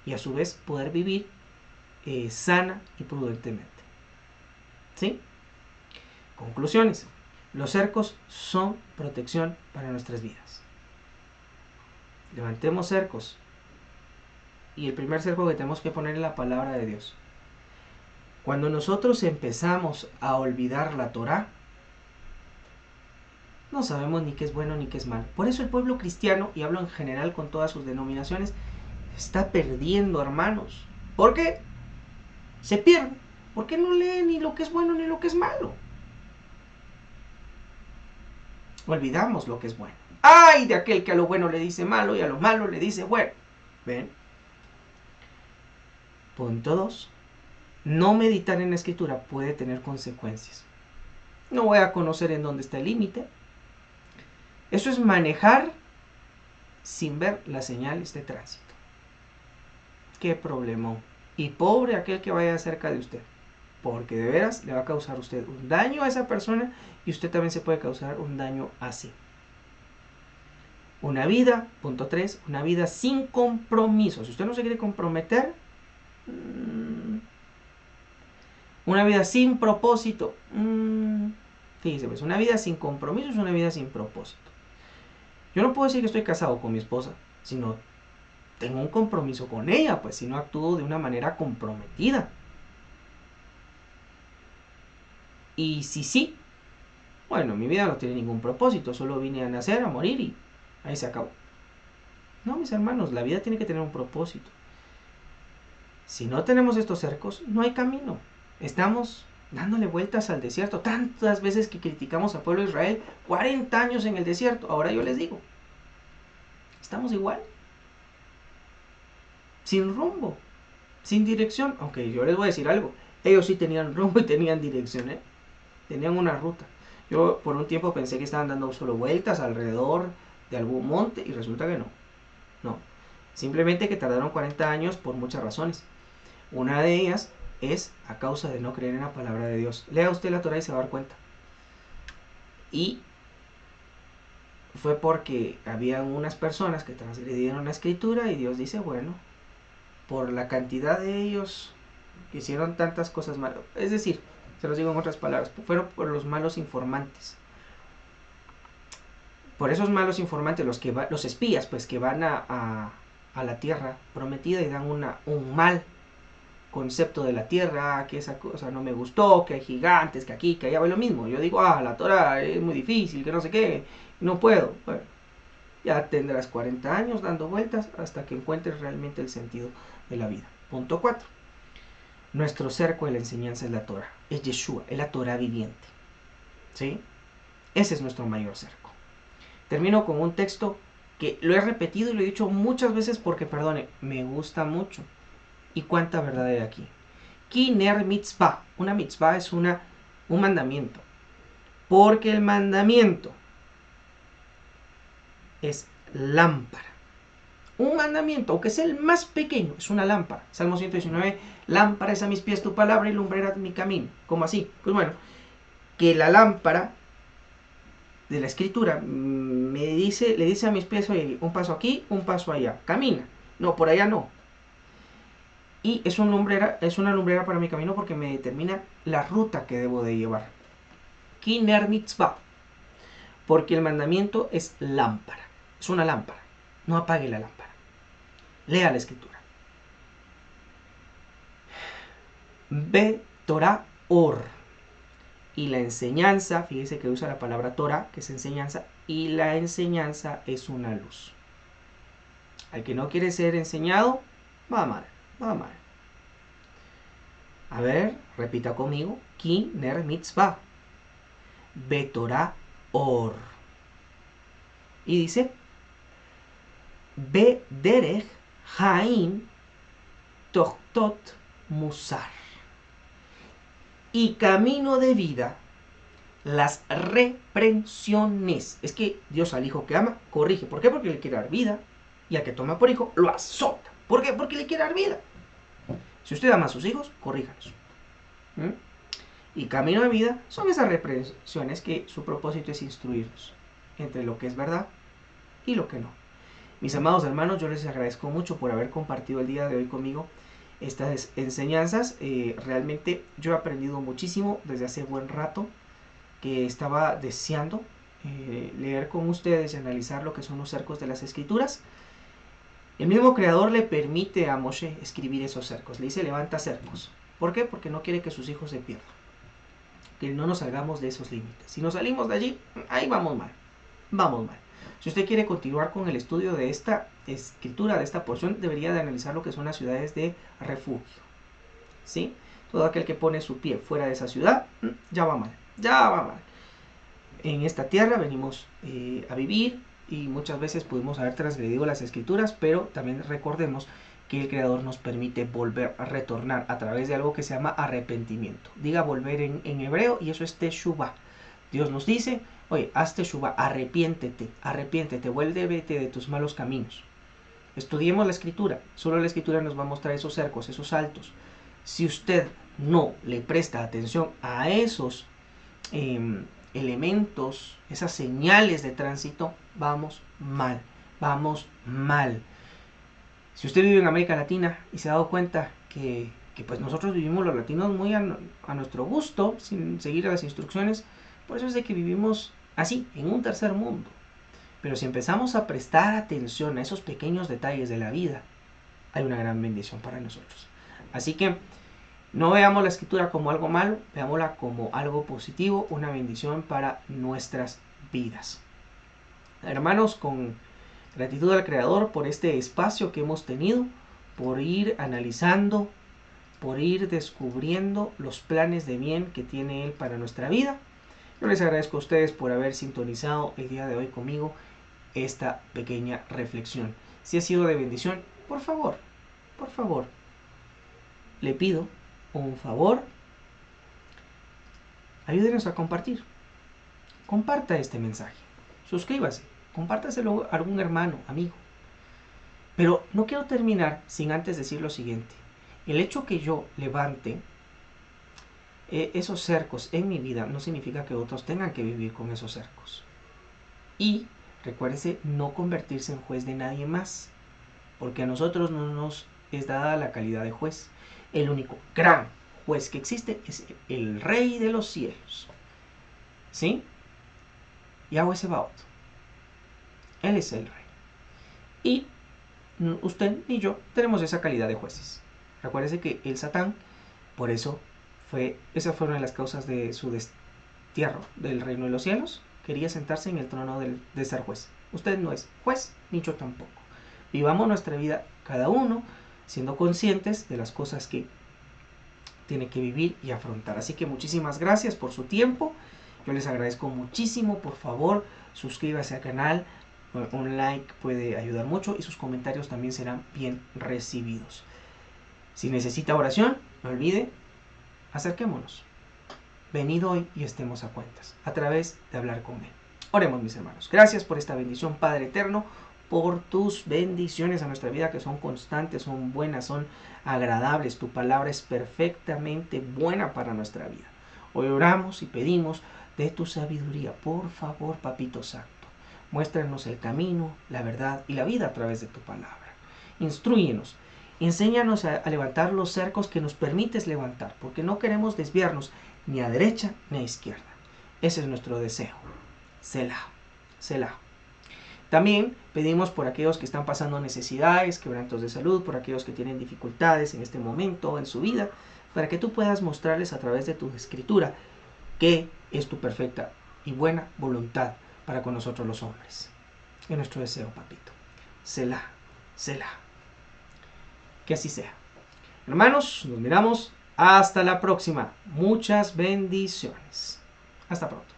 y a su vez poder vivir sana y prudentemente. ¿Sí? Conclusiones. Los cercos son protección para nuestras vidas. Levantemos cercos. Y el primer cerco que tenemos que poner es la palabra de Dios. Cuando nosotros empezamos a olvidar la Torá, no sabemos ni qué es bueno ni qué es malo. Por eso el pueblo cristiano, y hablo en general con todas sus denominaciones, está perdiendo, hermanos. ¿Por qué? Se pierde. ¿Por qué no lee ni lo que es bueno ni lo que es malo? Olvidamos lo que es bueno. ¡Ay de aquel que a lo bueno le dice malo y a lo malo le dice bueno! ¿Ven? Punto 2. No meditar en la escritura puede tener consecuencias. No voy a conocer en dónde está el límite. Eso es manejar sin ver las señales de tránsito. ¡Qué problema! Y pobre aquel que vaya cerca de usted, porque de veras le va a causar usted un daño a esa persona y usted también se puede causar un daño así. Una vida, punto 3, una vida sin compromiso. Si usted no se quiere comprometer, una vida sin propósito, fíjese, pues una vida sin compromiso es una vida sin propósito. Yo no puedo decir que estoy casado con mi esposa, sino tengo un compromiso con ella, pues si no actúo de una manera comprometida. Y si sí, bueno, mi vida no tiene ningún propósito, solo vine a nacer, a morir y ahí se acabó. No, mis hermanos, la vida tiene que tener un propósito. Si no tenemos estos cercos, no hay camino. Estamos dándole vueltas al desierto. Tantas veces que criticamos al pueblo de Israel, 40 años en el desierto. Ahora yo les digo, estamos igual. Sin rumbo, sin dirección. Aunque yo les voy a decir algo, ellos sí tenían rumbo y tenían dirección, tenían una ruta. Yo por un tiempo pensé que estaban dando solo vueltas alrededor de algún monte y resulta que no. No, simplemente que tardaron 40 años por muchas razones. Una de ellas es a causa de no creer en la palabra de Dios. Lea usted la Torah y se va a dar cuenta. Y fue porque había unas personas que transgredieron la escritura y Dios dice, bueno, por la cantidad de ellos que hicieron tantas cosas malas. Es decir, se los digo en otras palabras, fueron por los malos informantes. Por esos malos informantes, los espías, pues que van a la tierra prometida y dan un mal concepto de la tierra, que esa cosa no me gustó, que hay gigantes, que aquí, que allá, va lo mismo. Yo digo, la Torah es muy difícil, que no sé qué, no puedo. Bueno, ya tendrás 40 años dando vueltas hasta que encuentres realmente el sentido de la vida. Punto 4. Nuestro cerco de la enseñanza es la Torah, es Yeshua, es la Torah viviente. ¿Sí? Ese es nuestro mayor cerco. Termino con un texto que lo he repetido y lo he dicho muchas veces porque, perdone, me gusta mucho. ¿Y cuánta verdad hay aquí? Ki ner mitzvah. Una mitzvah es un mandamiento. Porque el mandamiento es lámpara. Un mandamiento, aunque sea el más pequeño, es una lámpara. Salmo 119, lámpara es a mis pies tu palabra y lumbrera mi camino. ¿Cómo así? Pues bueno, que la lámpara de la escritura le dice a mis pies, oye, un paso aquí, un paso allá. Camina. No, por allá no. Y es una lumbrera para mi camino porque me determina la ruta que debo de llevar. Ki ner mitzvah. Porque el mandamiento es lámpara. Es una lámpara. No apague la lámpara. Lea la escritura. Ve Torah or. Y la enseñanza, fíjese que usa la palabra Torah, que es enseñanza, y la enseñanza es una luz. Al que no quiere ser enseñado, va mal, va mal. A ver, repita conmigo. Ki ner mitzvah. Ve Torah or. Y dice, Be derech haim tochtot musar. Y camino de vida, las reprensiones. Es que Dios al hijo que ama, corrige. ¿Por qué? Porque le quiere dar vida. Y al que toma por hijo, lo azota. ¿Por qué? Porque le quiere dar vida. Si usted ama a sus hijos, corríjalos. Y camino de vida son esas reprensiones que su propósito es instruirlos entre lo que es verdad y lo que no. Mis amados hermanos, yo les agradezco mucho por haber compartido el día de hoy conmigo estas enseñanzas. Realmente yo he aprendido muchísimo desde hace buen rato, que estaba deseando leer con ustedes y analizar lo que son los cercos de las escrituras. El mismo creador le permite a Moshe escribir esos cercos, le dice levanta cercos. ¿Por qué? Porque no quiere que sus hijos se pierdan, que no nos salgamos de esos límites. Si nos salimos de allí, ahí vamos mal, vamos mal. Si usted quiere continuar con el estudio de esta escritura, de esta porción, debería de analizar lo que son las ciudades de refugio, ¿sí? Todo aquel que pone su pie fuera de esa ciudad, ya va mal, ya va mal. En esta tierra venimos a vivir y muchas veces pudimos haber transgredido las escrituras, pero también recordemos que el Creador nos permite volver a retornar a través de algo que se llama arrepentimiento. Diga volver en hebreo, y eso es teshuvah. Dios nos dice, oye, haz teshuvah, arrepiéntete, vuélvete de tus malos caminos. Estudiemos la escritura, solo la escritura nos va a mostrar esos cercos, esos saltos. Si usted no le presta atención a esos elementos, esas señales de tránsito, vamos mal, vamos mal. Si usted vive en América Latina y se ha dado cuenta que pues nosotros vivimos los latinos muy a nuestro gusto, sin seguir las instrucciones, por eso es de que vivimos así, en un tercer mundo. Pero si empezamos a prestar atención a esos pequeños detalles de la vida, hay una gran bendición para nosotros. Así que no veamos la escritura como algo malo, veámosla como algo positivo, una bendición para nuestras vidas. Hermanos, con gratitud al Creador por este espacio que hemos tenido, por ir analizando, por ir descubriendo los planes de bien que tiene Él para nuestra vida. Yo les agradezco a ustedes por haber sintonizado el día de hoy conmigo esta pequeña reflexión. Si ha sido de bendición, por favor, le pido un favor, ayúdenos a compartir. Comparta este mensaje, suscríbase, compártaselo a algún hermano, amigo. Pero no quiero terminar sin antes decir lo siguiente. El hecho que yo levante esos cercos en mi vida no significa que otros tengan que vivir con esos cercos. Y recuérdese no convertirse en juez de nadie más, porque a nosotros no nos es dada la calidad de juez. El único gran juez que existe es el Rey de los cielos, ¿sí? Yahweh Sebaot. Él es el Rey. Y usted ni yo tenemos esa calidad de jueces. Recuérdese que el Satán, por eso esa fue una de las causas de su destierro del reino de los cielos. Quería sentarse en el trono de ser juez. Usted no es juez, ni yo tampoco. Vivamos nuestra vida cada uno siendo conscientes de las cosas que tiene que vivir y afrontar. Así que muchísimas gracias por su tiempo. Yo les agradezco muchísimo. Por favor, suscríbase al canal. Un like puede ayudar mucho y sus comentarios también serán bien recibidos. Si necesita oración, no olvide, acerquémonos. Venid hoy y estemos a cuentas a través de hablar con Él. Oremos, mis hermanos. Gracias por esta bendición, Padre eterno, por tus bendiciones a nuestra vida que son constantes, son buenas, son agradables. Tu palabra es perfectamente buena para nuestra vida. Hoy oramos y pedimos de tu sabiduría. Por favor, Papito Santo, muéstranos el camino, la verdad y la vida a través de tu palabra. Instrúyenos, enséñanos a levantar los cercos que nos permites levantar, porque no queremos desviarnos ni a derecha ni a izquierda. Ese es nuestro deseo. Selah, Selah. También pedimos por aquellos que están pasando necesidades, quebrantos de salud, por aquellos que tienen dificultades en este momento en su vida, para que tú puedas mostrarles a través de tu escritura qué es tu perfecta y buena voluntad para con nosotros los hombres. Es nuestro deseo, Papito. Selah, Selah. Que así sea. Hermanos, nos miramos hasta la próxima. Muchas bendiciones. Hasta pronto.